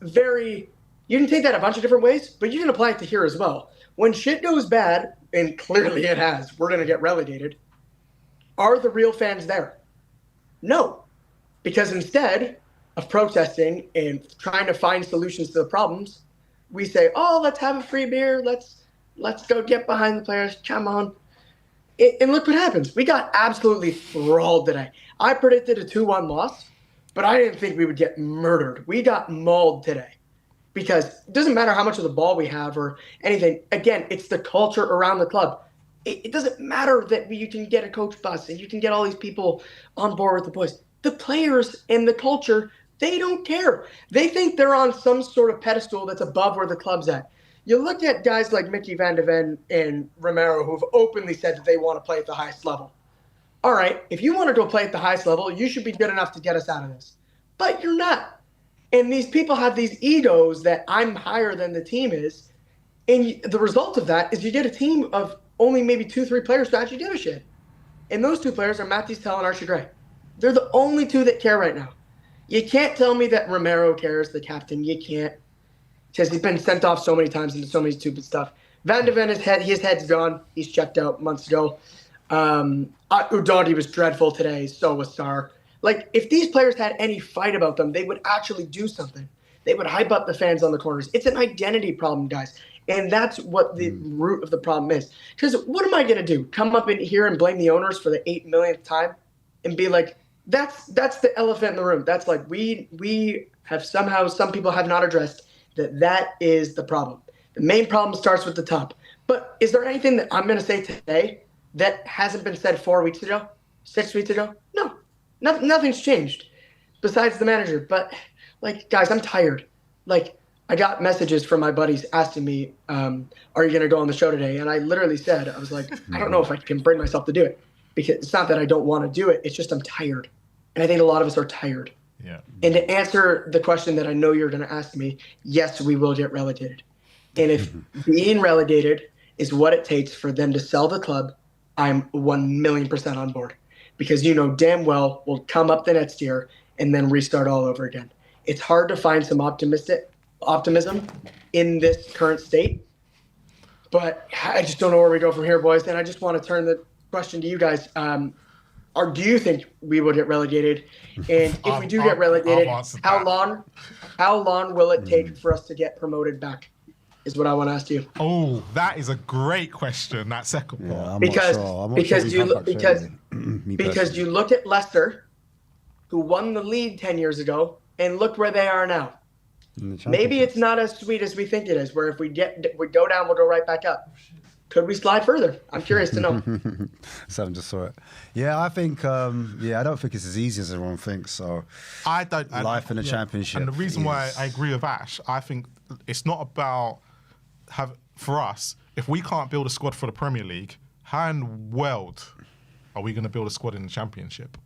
you can take that a bunch of different ways, but you can apply it to here as well. When shit goes bad, and clearly it has, we're going to get relegated. Are the real fans there? No, because instead of protesting and trying to find solutions to the problems, we say, "Oh, let's have a free beer. Let's go get behind the players. Come on." And look what happens. We got absolutely thralled today. I predicted a 2-1 loss, but I didn't think we would get murdered. We got mauled today because it doesn't matter how much of the ball we have or anything. Again, it's the culture around the club. It doesn't matter that you can get a coach bus and you can get all these people on board with the boys. The players and the culture, they don't care. They think they're on some sort of pedestal that's above where the club's at. You look at guys like Mickey Van de Ven and Romero who've openly said that they want to play at the highest level. All right, if you want to go play at the highest level, you should be good enough to get us out of this. But you're not. And these people have these egos that I'm higher than the team is. And the result of that is you get a team of only maybe 2-3 players who actually give a shit. And those 2 players are Matthews Tell and Archie Gray. They're the only 2 that care right now. You can't tell me that Romero cares, the captain. You can't. Because he's been sent off so many times into so many stupid stuff. Van de Ven, his head's gone. He's checked out months ago. Udonti was dreadful today. So was Sarr. Like, if these players had any fight about them, they would actually do something. They would hype up the fans on the corners. It's an identity problem, guys. And that's what the root of the problem is. Because what am I going to do? Come up in here and blame the owners for the 8 millionth time and be like, that's the elephant in the room. That's like, we have somehow, some people have not addressed that is the problem. The main problem starts with the top. But is there anything that I'm going to say today that hasn't been said 4 weeks ago, 6 weeks ago? No. Nothing's changed besides the manager. But, like, guys, I'm tired. Like, I got messages from my buddies asking me, are you going to go on the show today? And I literally said, I was like, I don't know if I can bring myself to do it. Because it's not that I don't want to do it. It's just I'm tired. And I think a lot of us are tired. Yeah. And to answer the question that I know you're going to ask me, yes, we will get relegated. And if being relegated is what it takes for them to sell the club, I'm 1,000,000% on board. Because you know damn well we'll come up the next year and then restart all over again. It's hard to find some optimism in this current state. But I just don't know where we go from here, boys. And I just want to turn the question to you guys. Or do you think we will get relegated? And if we do get relegated, how long will it take for us to get promoted back? Is what I want to ask you. Oh, that is a great question. That second part. Because you look at Leicester, who won the league 10 years ago, and look where they are now. Maybe it's not as sweet as we think it is. Where if we go down, we'll go right back up. Could we slide further? I'm curious to know. Sam just saw it. Yeah, I think. I don't think it's as easy as everyone thinks. So, I don't. Life in the Championship. And the reason why I agree with Ash, I think it's not about for us. If we can't build a squad for the Premier League, how in the world are we going to build a squad in the Championship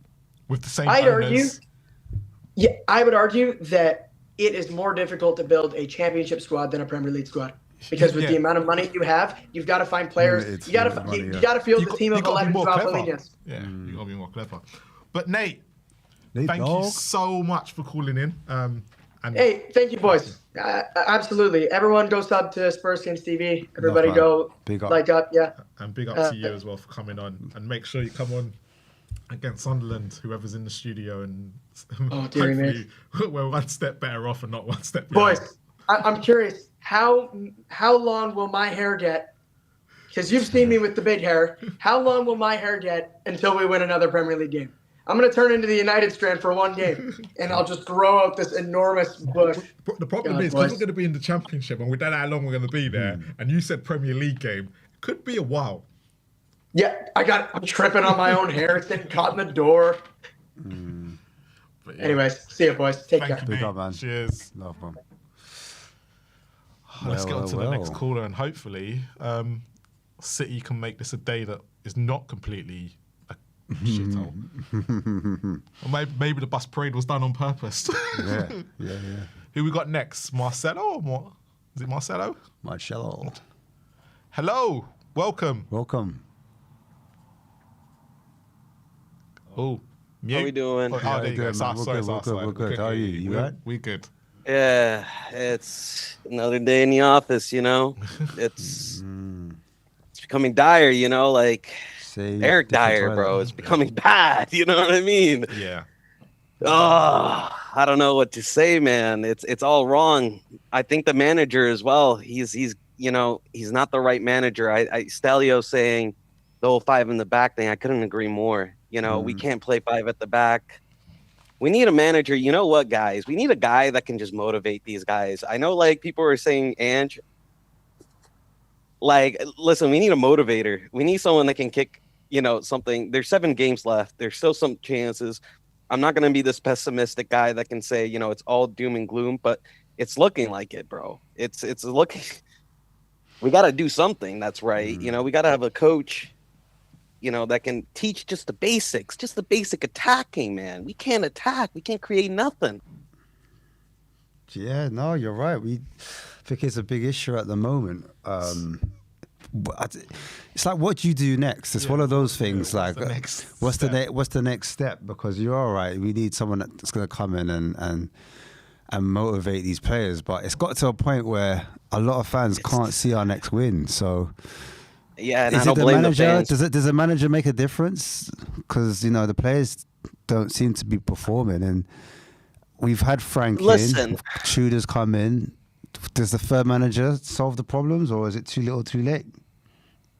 with the same owners? I would argue that it is more difficult to build a Championship squad than a Premier League squad. Because with the amount of money you have, you've got to find players. You got to field the team of 11 Joao. Yeah, you got to be more clever. But Nate, thank you so much for calling in. Hey, thank you, boys. Absolutely. Everyone go sub to Spurs Kings TV. Everybody go like up. Yeah. And big up to you as well for coming on. And make sure you come on against Sunderland, whoever's in the studio. And hopefully we're one step better off and not one step behind. Boys, I'm curious. How long will my hair get? Because you've seen me with the big hair. How long will my hair get until we win another Premier League game? I'm going to turn into the United strand for one game, and I'll just grow out this enormous bush. The problem is, because we're going to be in the Championship, and we don't know how long we're going to be there, and you said Premier League game, it could be a while. Yeah, I'm tripping on my own hair. It's getting caught in the door. But Anyways, see you, boys. Take Thank care. you, Big mate. up, man. Cheers. Love, man. Let's get on to the next Well. caller, and hopefully City can make this a day that is not completely a shithole. Or maybe the bus parade was done on purpose. Yeah. Who we got next? Marcelo or what? Is it Marcelo? Marcelo. Hello. Welcome. Oh, mute. How we doing? Oh, there you go. Good, man. We're good. How are you? You right? We good. Yeah, it's another day in the office, you know. It's becoming dire, you know, like Eric Dyer, bro. It's becoming bad, you know what I mean? Yeah. Oh, I don't know what to say, man. It's all wrong. I think the manager as well. He's you know, he's not the right manager. Stelios saying the whole 5 in the back thing. I couldn't agree more. You know, we can't play 5 at the back. We need a manager. You know what, guys? We need a guy that can just motivate these guys. I know, like, people are saying, Ange, like, listen, we need a motivator. We need someone that can kick, you know, something. There's 7 games left. There's still some chances. I'm not going to be this pessimistic guy that can say, you know, it's all doom and gloom, but it's looking like it, bro. It's looking. We got to do something that's right. You know, we got to have a coach, you know, that can teach just the basics, just the basic attacking, man. We can't attack. We can't create nothing. Yeah, no, you're right. I think it's a big issue at the moment. It's like, what do you do next? It's one of those things. Like, what's the next step? Because you're all right. We need someone that's going to come in and motivate these players. But it's got to a point where a lot of fans can't see our next win. So. Yeah, and Is I don't it the blame manager? the fans. Does the manager make a difference? Because, you know, the players don't seem to be performing, and we've had Frank in, Tudor's come in. Does the third manager solve the problems, or is it too little, too late?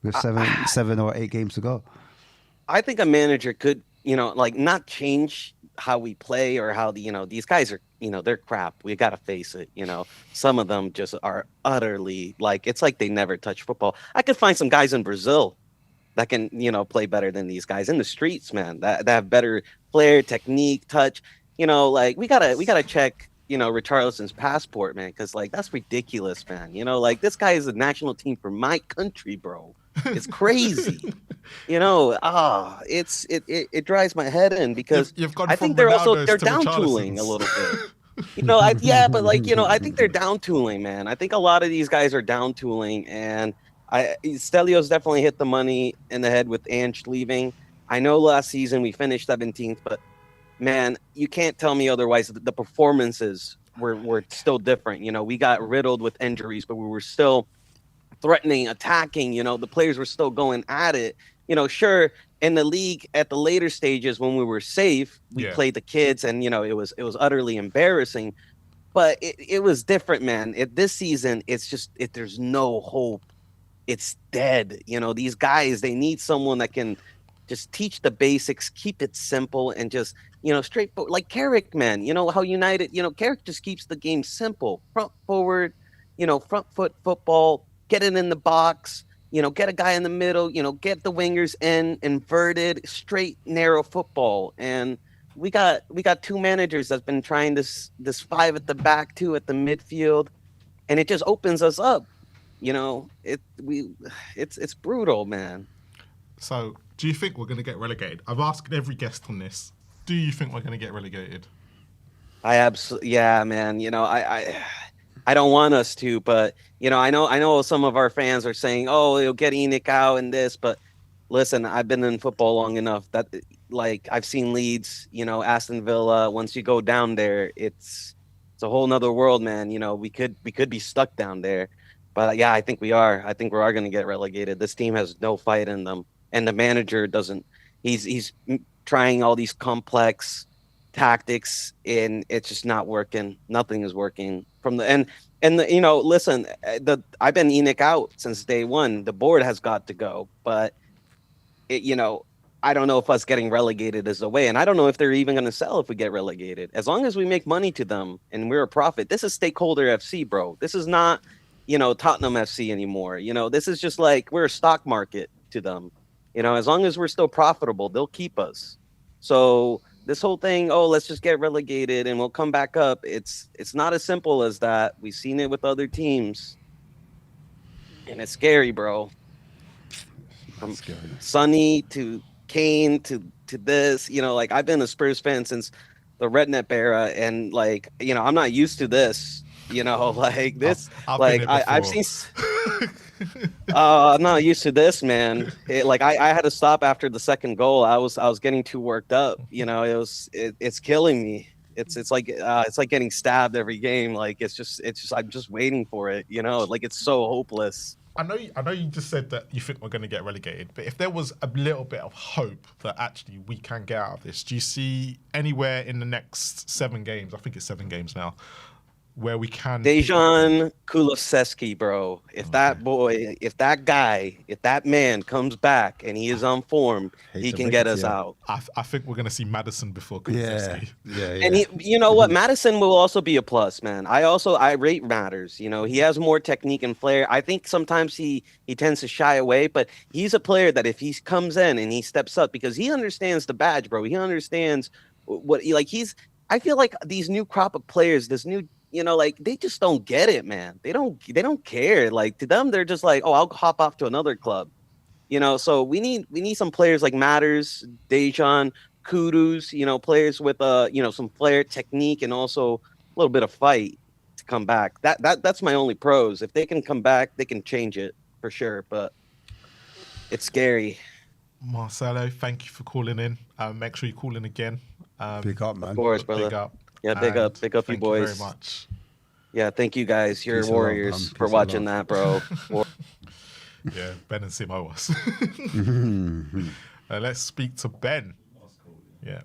With 7 or 8 games to go. I think a manager could, you know, like, not change how we play or how you know, these guys are, you know, they're crap. We got to face it. You know, some of them just are utterly, like, it's like they never touch football. I could find some guys in Brazil that can, you know, play better than these guys in the streets, man, that have better flair, technique, touch. You know, like, we gotta check, you know, Richarlison's passport, man, because, like, that's ridiculous, man. You know, like, this guy is a national team for my country, bro. It's crazy. You know, it drives my head in because I think they're down tooling a little bit. You know, but, like, you know, I think they're down tooling, man. I think a lot of these guys are down tooling, and Stelios definitely hit the money in the head with Ange leaving. I know last season we finished 17th, but man, you can't tell me otherwise. The performances were still different. You know, we got riddled with injuries, but we were still threatening, attacking. You know, the players were still going at it. You know, sure, in the league at the later stages when we were safe, we played the kids, and, you know, it was utterly embarrassing. But it was different, man. This season, it's just there's no hope. It's dead. You know, these guys, they need someone that can just teach the basics, keep it simple, and just, you know, straightforward. Like Carrick, man. You know how United, you know, Carrick just keeps the game simple, front forward, you know, front foot football. Get it in the box, you know, get a guy in the middle, you know, get the wingers in, inverted, straight, narrow football. And we got 2 managers that's been trying this 5 at the back, 2 at the midfield, and it just opens us up. You know, it's brutal, man. So, do you think we're going to get relegated? I've asked every guest on this. Do you think we're going to get relegated? Yeah, man. You know, I don't want us to, but, you know, I know some of our fans are saying, oh, you'll get Enoch out and this, but listen, I've been in football long enough that, like, I've seen Leeds, you know, Aston Villa. Once you go down there, it's a whole nother world, man. You know, we could be stuck down there, but yeah, I think we are. I think we are going to get relegated. This team has no fight in them, and the manager doesn't. He's trying all these complex tactics, and it's just not working. Nothing is working from the end. And you know, listen, I've been Enoch out since day one. The board has got to go, but you know, I don't know if us getting relegated is the way, and I don't know if they're even going to sell if we get relegated. As long as we make money to them and we're a profit, this is stakeholder FC, bro. This is not, you know, Tottenham FC anymore. You know, this is just like we're a stock market to them. You know, as long as we're still profitable, they'll keep us. So this whole thing, oh, let's just get relegated and we'll come back up. It's not as simple as that. We've seen it with other teams, and it's scary, bro. From Sonny to Kane to this, like I've been a Spurs fan since the Redknapp era, and like I'm not used to this. Like this, I've seen. I'm not used to this, man. I had to stop after the second goal. I was getting too worked up. It's killing me. It's like getting stabbed every game. Like it's just I'm just waiting for it. Like it's so hopeless. I know you just said that you think we're going to get relegated, but if there was a little bit of hope that actually we can get out of this, do you see anywhere in the next 7 games? I think it's 7 games now, where we can. Dejan Kulusevski, bro. If that man comes back and he is on form, he can get us out. I think we're going to see Maddison before Kulusevski. Yeah. And you know what? Madison will also be a plus, man. I rate Matters. He has more technique and flair. I think sometimes he tends to shy away, but he's a player that if he comes in and he steps up, because he understands the badge, bro. He understands I feel like these new crop of players, this new they just don't get it, man. They don't care. Like to them, they're just like, oh, I'll hop off to another club. So we need some players like Matters, Dejan, Kudus, players with some flair, technique, and also a little bit of fight to come back. That's my only pros. If they can come back, they can change it for sure. But it's scary. Marcelo, thank you for calling in. Make sure you call in again. Big up, man. Of course, brother. Big up. Yeah, big up you boys. Thank you very much. Yeah, thank you guys. You're Peace warriors for watching that, bro. Yeah, Ben and Sim owe us. Let's speak to Ben. Yeah.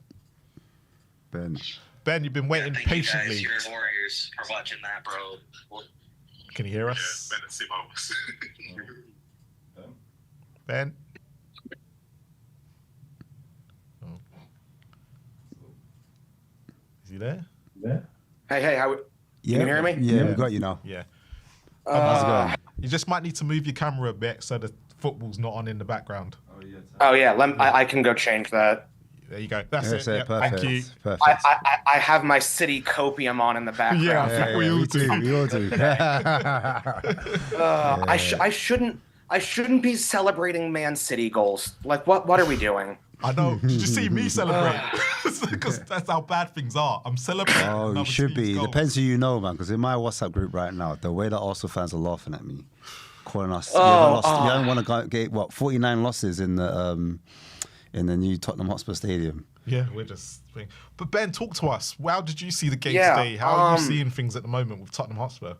Ben, you've been waiting patiently. You guys, you're warriors for watching that, bro. Can you hear us? Ben and Sim owe us. Ben? Is he there? Hey, can you hear me? Yeah, we got you now. Yeah. How's it going? You just might need to move your camera a bit so the football's not on in the background. Oh yeah, I can go change that. There you go. That's it. Perfect. Thank you. Perfect. I have my city copium on in the background. Yeah, I think we all do. We all do. I shouldn't be celebrating Man City goals. Like what are we doing? I know. Did you see me celebrate? Because that's how bad things are. I'm celebrating. Oh, you should be. Goals. Depends who you know, man. Because in my WhatsApp group right now, the way that Arsenal fans are laughing at me, calling us, you haven't won a game, 49 losses in the new Tottenham Hotspur Stadium. Yeah, we're just. But Ben, talk to us. How did you see the game today? How are you seeing things at the moment with Tottenham Hotspur?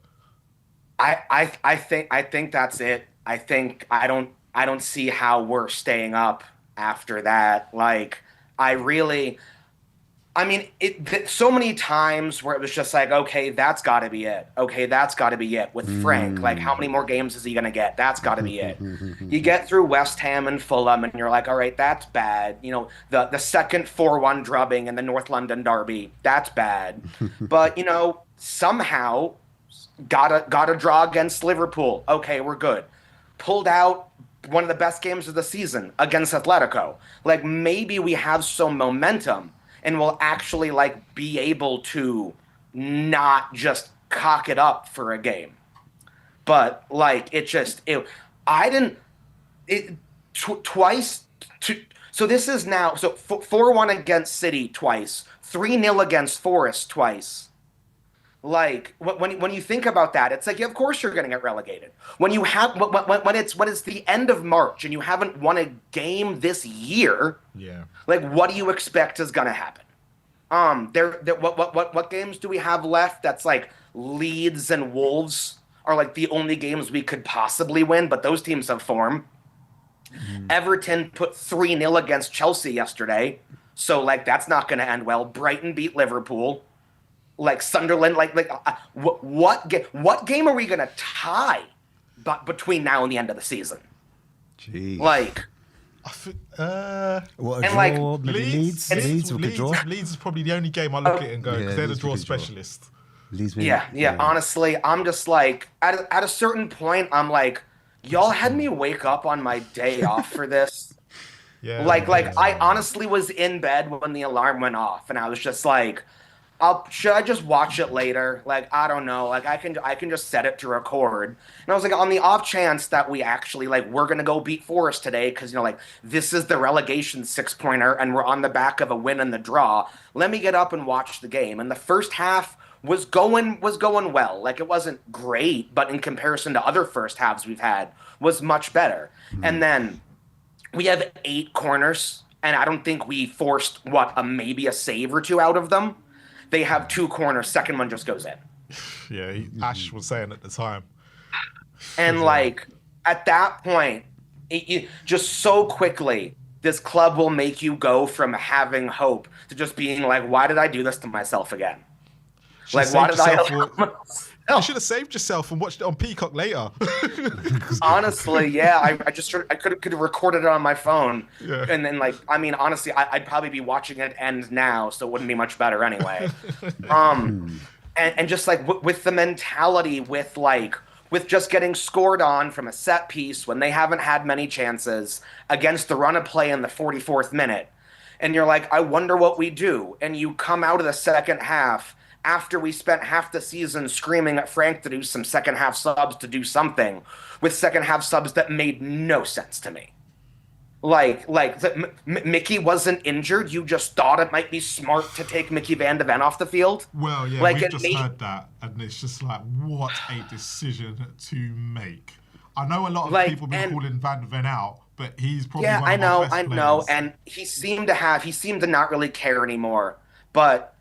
I think that's it. I think I don't see how we're staying up after that. Like so many times where it was just like, okay, that's got to be it. Okay, that's got to be it. With Frank, like how many more games is he going to get? That's got to be it. You get through West Ham and Fulham and you're like, all right, that's bad. The second 4-1 drubbing in the North London derby, that's bad. But, somehow got a draw against Liverpool. Okay, we're good. Pulled out one of the best games of the season against Atletico. Like maybe we have some momentum and we'll actually be able to not just cock it up for a game. But twice. So this is now 4-1 against City twice, 3-0 against Forest twice. Like when you think about that, it's like, yeah, of course you're going to get relegated. When it's the end of March and you haven't won a game this year, yeah. Like what do you expect is going to happen? What games do we have left? That's like Leeds and Wolves are like the only games we could possibly win, but those teams have form. Everton put 3-0 against Chelsea yesterday, so that's not going to end well. Brighton beat Liverpool. Like Sunderland, what game are we gonna tie between now and the end of the season? Jeez. Leeds is probably the only game I look at and go, because they're the draw specialist. Yeah. Honestly, I'm just like at a certain point, I'm like, y'all had me wake up on my day off for this. Yeah. Like I honestly was in bed when the alarm went off, and I was just like, should I just watch it later? Like, I don't know. Like, I can just set it to record. And I was like, on the off chance that we actually like we're gonna go beat Forest today, because like this is the relegation 6-pointer, and we're on the back of a win and the draw. Let me get up and watch the game. And the first half was going well. Like, it wasn't great, but in comparison to other first halves we've had, was much better. And then we have 8 corners, and I don't think we forced maybe a save or 2 out of them. They have 2 corners. Second one just goes in. Yeah, Ash was saying at the time. And like at that point, just so quickly, this club will make you go from having hope to just being like, why did I do this to myself again? Like, why did You should have saved yourself and watched it on Peacock later. Honestly, yeah, I could have recorded it on my phone, and then like, I mean, honestly, I'd probably be watching it end now, so it wouldn't be much better anyway. And just like with the mentality, with just getting scored on from a set piece when they haven't had many chances against the run of play in the 44th minute, and you're like, I wonder what we do, and you come out of the second half after we spent half the season screaming at Frank to do some second half subs to do something, with second half subs that made no sense to me. Like Mickey wasn't injured. You just thought it might be smart to take Mickey Van de Ven off the field. Well, yeah, like, we've just heard that, and it's just like, what a decision to make. I know a lot of people have been calling Van de Ven out, but he's probably one of our best players. I know, and he seemed to not really care anymore. But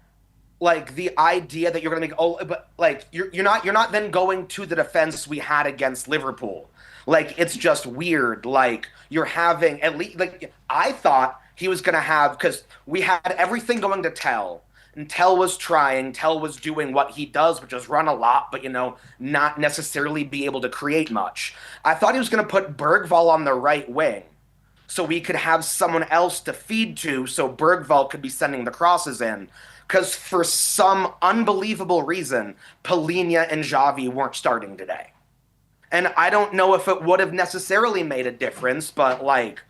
like the idea that you're going to make you're not then going to the defense we had against Liverpool. Like, it's just weird. Like, you're having at least, like, I thought he was going to have, because we had everything going to Tell, and Tell was trying, Tell was doing what he does, which is run a lot, but not necessarily be able to create much. I thought he was going to put Bergvall on the right wing, so we could have someone else to feed to, so Bergvall could be sending the crosses in. Because for some unbelievable reason, Palhinha and Xavi weren't starting today. And I don't know if it would have necessarily made a difference, but like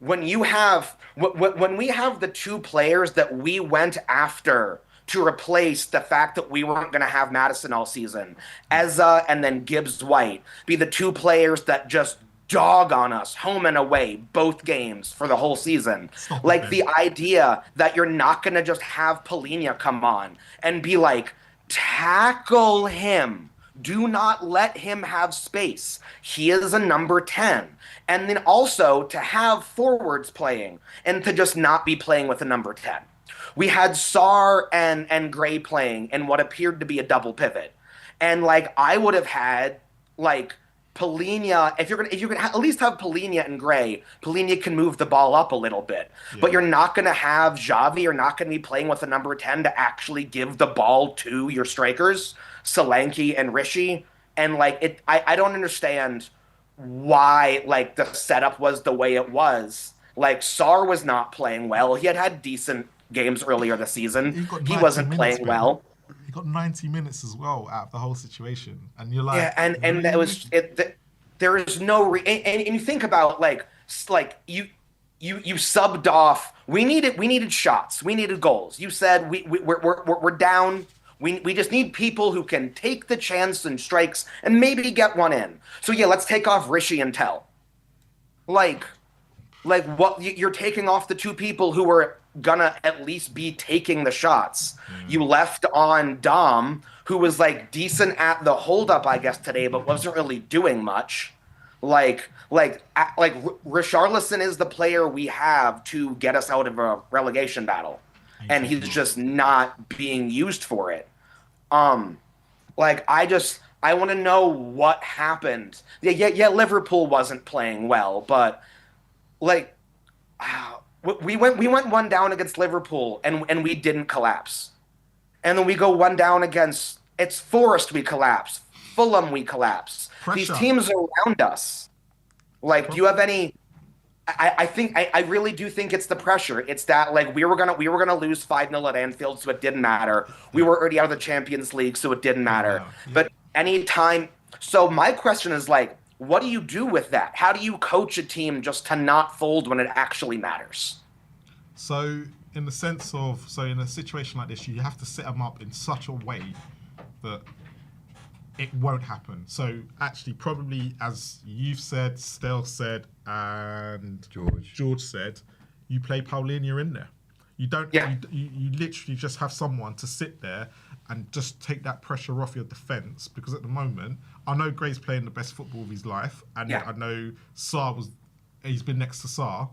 when we have the 2 players that we went after to replace the fact that we weren't going to have Madison all season, Eza and then Gibbs White, be the 2 players that just dog on us home and away both games for the whole season. Like, the idea that you're not going to just have Palhinha come on and be like, tackle him. Do not let him have space. He is a number 10. And then also to have forwards playing and to just not be playing with a number 10. We had Sarr and Gray playing in what appeared to be a double pivot. And like, I would have had like Palhinha, if you're gonna at least have Palhinha and Gray, Palhinha can move the ball up a little bit. Yeah. But you're not gonna have Xavi, you're not gonna be playing with a number 10 to actually give the ball to your strikers, Solanke and Rishi. And like, I don't understand why like the setup was the way it was. Like, Sarr was not playing well. He had decent games earlier this season. He wasn't playing well. He got 90 minutes as well out of the whole situation, and you're like, yeah, and really? That was it. There is no and you think about like you subbed off. We needed shots. We needed goals. You said we're down. We just need people who can take the chance and strikes and maybe get one in. So yeah, let's take off Rishi and Tell. Like what you're taking off the 2 people who were gonna at least be taking the shots. You left on Dom, who was like decent at the holdup, I guess, today, but wasn't really doing much. Like Richarlison is the player we have to get us out of a relegation battle, and he's just not being used for it. Like, I want to know what happened. Yeah, Liverpool wasn't playing well, but like, we went 1 down against Liverpool and we didn't collapse. And then we go 1 down against Forest, we collapse. Fulham, we collapse. Pressure. These teams around us. Like, do you have any? I really do think it's the pressure. It's that like we were gonna lose 5-0 at Anfield, so it didn't matter. We were already out of the Champions League, so it didn't matter. Yeah. But anytime. So my question is like, what do you do with that? How do you coach a team just to not fold when it actually matters? So, in the sense of, in a situation like this, you have to set them up in such a way that it won't happen. So, actually, probably as you've said, Stel said, and George said, you play Paulinho in there. You don't. You literally just have someone to sit there and just take that pressure off your defence, because at the moment, I know Gray's playing the best football of his life, and I know he's been next to Sarr,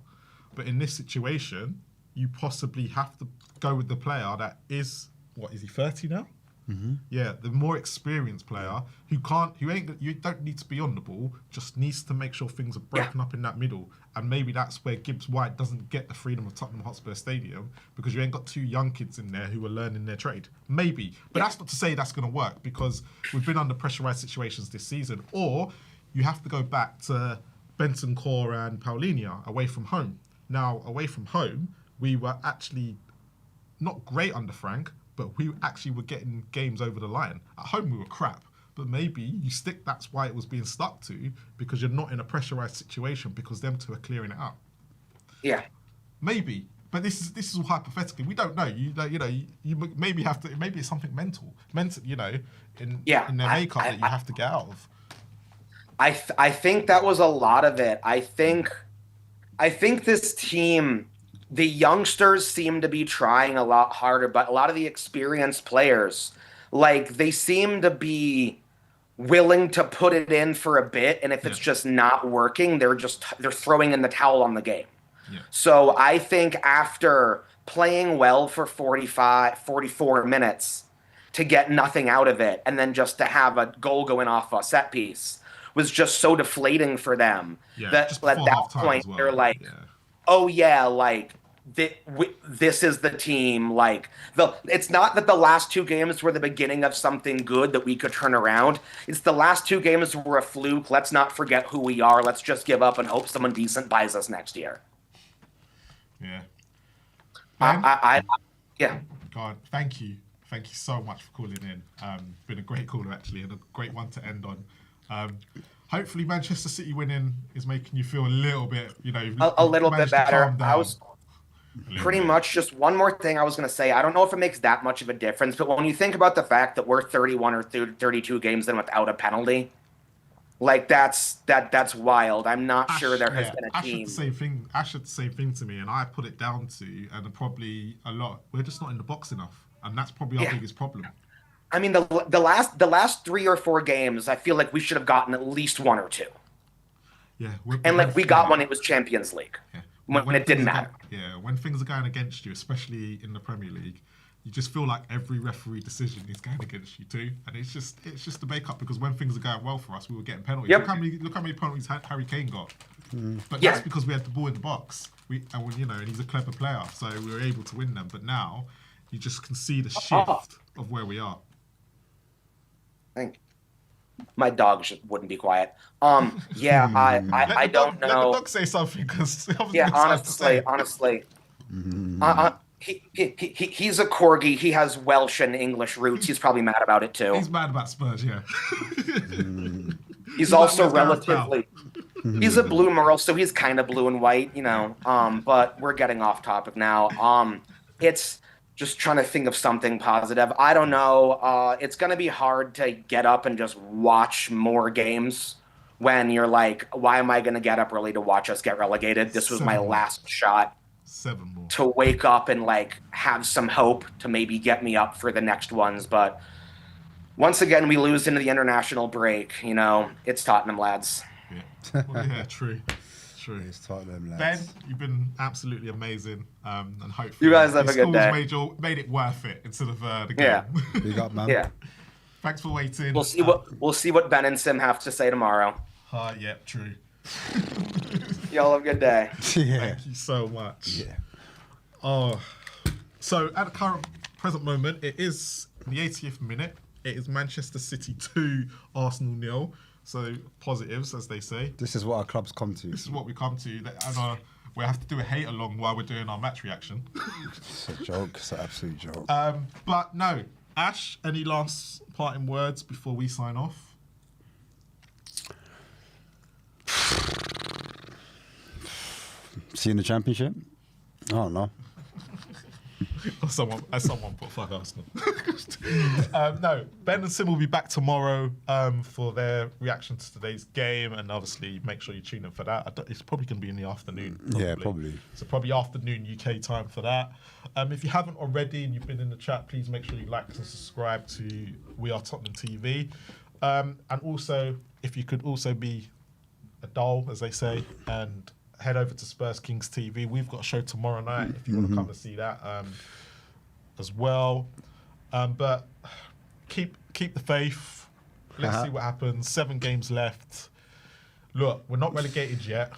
but in this situation, you possibly have to go with the player that is, is he 30 now? Mm-hmm. Yeah, the more experienced player you don't need to be on the ball, just needs to make sure things are broken up in that middle. And maybe that's where Gibbs White doesn't get the freedom of Tottenham Hotspur Stadium, because you ain't got two young kids in there who are learning their trade. Maybe. But that's not to say that's going to work, because we've been under pressurised situations this season. Or you have to go back to Bentancur and Paulinho away from home. Now, away from home, we were actually not great under Frank, but we actually were getting games over the line. At home, we were crap. But maybe you stick, that's why it was being stuck to, because you're not in a pressurised situation, because them two are clearing it up. Yeah. Maybe. But this is all hypothetically. We don't know. You maybe have to, maybe it's something mental, in their makeup that you have to get out of. I think that was a lot of it. I think this team, the youngsters seem to be trying a lot harder, but a lot of the experienced players, they seem to be willing to put it in for a bit, and if it's just not working, they're throwing in the towel on the game. Yeah. So I think after playing well for 44 minutes to get nothing out of it, and then just to have a goal going off a set piece, was just so deflating for them that at that point they're like, oh yeah, this is the team. It's not that the last two games were the beginning of something good that we could turn around. It's the last two games were a fluke. Let's not forget who we are. Let's just give up and hope someone decent buys us next year. Yeah. God, thank you so much for calling in. Been a great caller actually, and a great one to end on. Hopefully Manchester City winning is making you feel a little bit, a little bit better. I was pretty much just one more thing I was going to say. I don't know if it makes that much of a difference, but when you think about the fact that we're 31 or 32 games in without a penalty, that's wild. I'm not sure there has been a team. Ash had the same thing to me, and I put it down to, and probably a lot, we're just not in the box enough, and that's probably our biggest problem. I mean, the last 3 or 4 games, I feel like we should have gotten at least 1 or 2. Yeah. And we got one, it was Champions League. Yeah. When it didn't matter. When things are going against you, especially in the Premier League, you just feel like every referee decision is going against you too. And it's just the make-up, because when things are going well for us, we were getting penalties. Yep. Look how many penalties Harry Kane got. But that's because we had the ball in the box. And he's a clever player, so we were able to win them. But now, you just can see the shift of where we are. My dog wouldn't be quiet. I don't know. Let the dog say something, because honestly, he's a corgi. He has Welsh and English roots. He's probably mad about it too. He's mad about Spurs, yeah. He's also relatively. He's a blue merle, so he's kind of blue and white, But we're getting off topic now. It's just trying to think of something positive. I don't know. It's going to be hard to get up and just watch more games when you're like, why am I going to get up early to watch us get relegated? This was my last shot 7 more to wake up and have some hope to maybe get me up for the next ones. But once again, we lose into the international break. It's Tottenham, lads. Yeah, true. It's Tottenham, lads. Ben, you've been absolutely amazing, and hopefully you guys have a good day. Made it worth it instead of the game. Yeah, big up, man. Yeah. Thanks for waiting. We'll see what Ben and Sim have to say tomorrow. Yeah, true. Y'all have a good day. Yeah. Thank you so much. Yeah. So at the present moment, it is the 80th minute. It is Manchester City 2, Arsenal 0. So positives, as they say. This is what our clubs come to. This is what we come to. And we have to do a hate along while we're doing our match reaction. It's a joke. It's an absolute joke. But no, Ash, any last parting words before we sign off? Is he in the Championship? I don't know. Someone put fuck Arsenal. No, Ben and Sim will be back tomorrow for their reaction to today's game, and obviously make sure you tune in for that. It's probably going to be in the afternoon. Yeah, probably. So probably afternoon UK time for that. If you haven't already and you've been in the chat, please make sure you like and subscribe to We Are Tottenham TV. And also, if you could also be a doll, as they say, and head over to Spurs Kings TV. We've got a show tomorrow night if you want to come and see that as well. But keep the faith. Let's see what happens. 7 games left. Look, we're not relegated yet,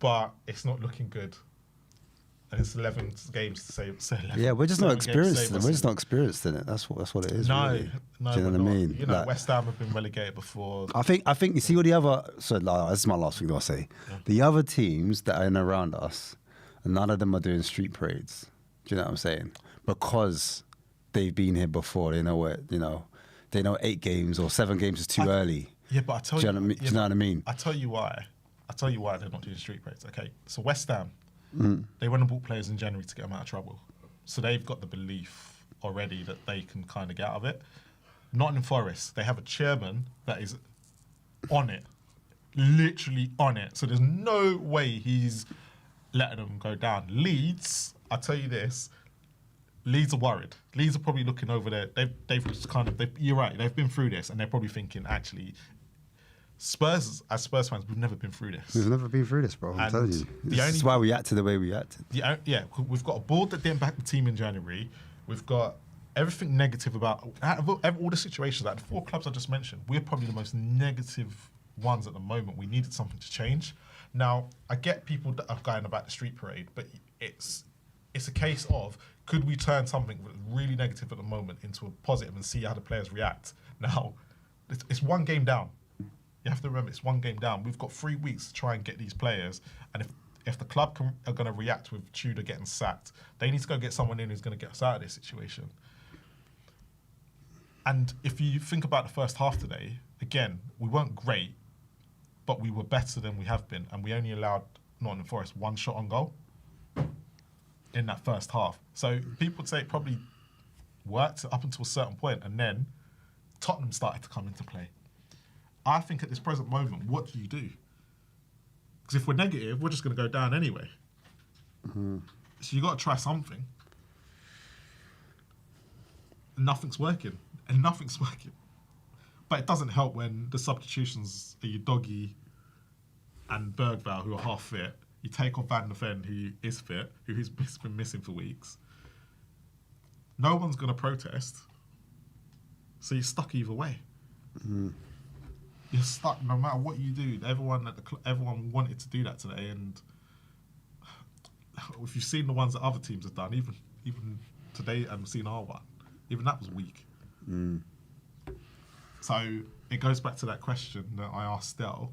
but it's not looking good. And it's 11 games to say 11. Yeah, we're just not experienced in it. We're just not experienced in it. That's what it is. No, really. no. Do you know what I mean? You know, West Ham have been relegated before. I think you see all the other. So this is my last thing I'll say. Yeah. The other teams that are in around us, none of them are doing street parades. Do you know what I'm saying? Because they've been here before. They know what They know 8 games or 7 games is too early. Yeah, but I tell you. Do you know what I mean? I tell you why. They're not doing street parades. Okay, so West Ham. They went and bought players in January to get them out of trouble. So they've got the belief already that they can kind of get out of it. Nottingham Forest, they have a chairman that is on it, literally on it. So there's no way he's letting them go down. Leeds, I'll tell you this, Leeds are worried. Leeds are probably looking over there. They've just you're right, they've been through this and they're probably thinking, actually, Spurs, as Spurs fans, we've never been through this. We've never been through this, bro. I'm telling you. This is why we acted the way we acted. Yeah, we've got a board that didn't back the team in January. We've got everything negative about out of all the situations. Like the 4 clubs I just mentioned, we're probably the most negative ones at the moment. We needed something to change. Now, I get people that are going about the street parade, but it's a case of, could we turn something that's really negative at the moment into a positive and see how the players react? Now, it's 1 game down. You have to remember, it's 1 game down. We've got 3 weeks to try and get these players. And if the club are going to react with Tudor getting sacked, they need to go get someone in who's going to get us out of this situation. And if you think about the first half today, again, we weren't great, but we were better than we have been. And we only allowed Nottingham Forest 1 shot on goal in that first half. So people would say it probably worked up until a certain point, and then Tottenham started to come into play. I think at this present moment, what do you do? Because if we're negative, we're just going to go down anyway. So you got to try something. And nothing's working. But it doesn't help when the substitutions are your Doggy and Bergvall, who are half fit. You take off Van de Ven, who is fit, who's been missing for weeks. No one's going to protest. So you're stuck either way. You're stuck no matter what you do. Everyone wanted to do that today, and if you've seen the ones that other teams have done, even today, I've seen our one. Even that was weak. So it goes back to that question that I asked Stel.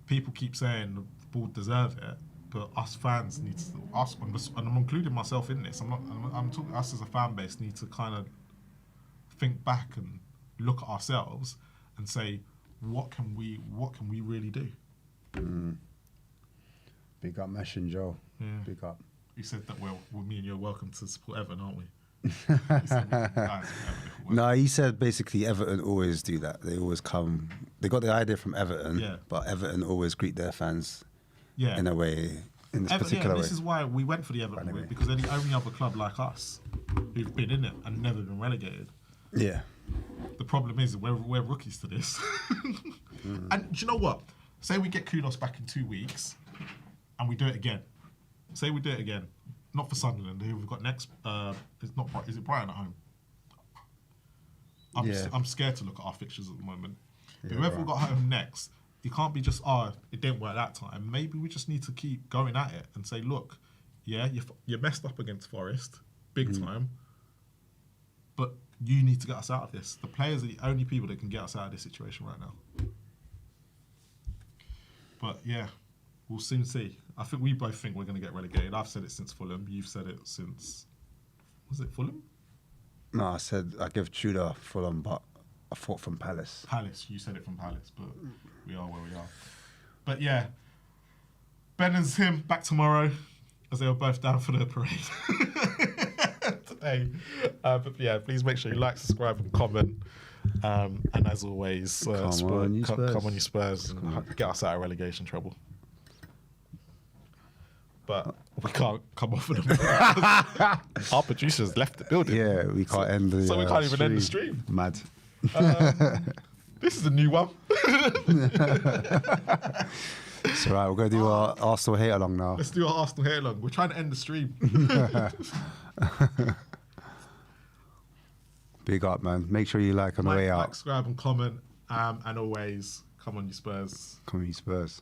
People keep saying the board deserve it, but us fans need to and I'm including myself in this. I'm talking us as a fan base need to kind of think back and look at ourselves and say, what can we really do? Big up Mesh and Joe. Yeah. Big up. You said that me and you're welcome to support Everton, aren't we? No, he said basically Everton always do that. They always come. They got the idea from Everton, but Everton always greet their fans in a way, in this particular way. This is why we went for the Everton way, because they're the only other club like us who've been in it and never been relegated. Yeah. The problem is we're rookies to this. And do you know what? Say we get Kudos back in 2 weeks and we do it again. Say we do it again. Not for Sunderland, who we've got next. Is it Brighton at home? I'm scared to look at our fixtures at the moment. Yeah, whoever we've got home next, you can't be just, it didn't work that time. Maybe we just need to keep going at it and say, look, you messed up against Forest, big time, but you need to get us out of this. The players are the only people that can get us out of this situation right now. But yeah, we'll soon see. I think we both think we're going to get relegated. I've said it since Fulham. You've said it since, was it Fulham? No, I said I give Tudor Fulham, but I thought from Palace. Palace, you said it from Palace, but we are where we are. But yeah, Ben and Tim back tomorrow, as they were both down for the parade today. But yeah, please make sure you like, subscribe, and comment. And as always, Come on, you Spurs, and get us out of relegation trouble. But we can't come off of them. Our producers left the building. Yeah, we can't end the So we can't even end the stream. Mad. This is a new one. It's all right, we're going to do our Arsenal hate along now. Let's do our Arsenal hate along. We're trying to end the stream. Big up, man. Make sure you like on the way out. Like, subscribe, and comment. And always, come on, you Spurs. Come on, you Spurs.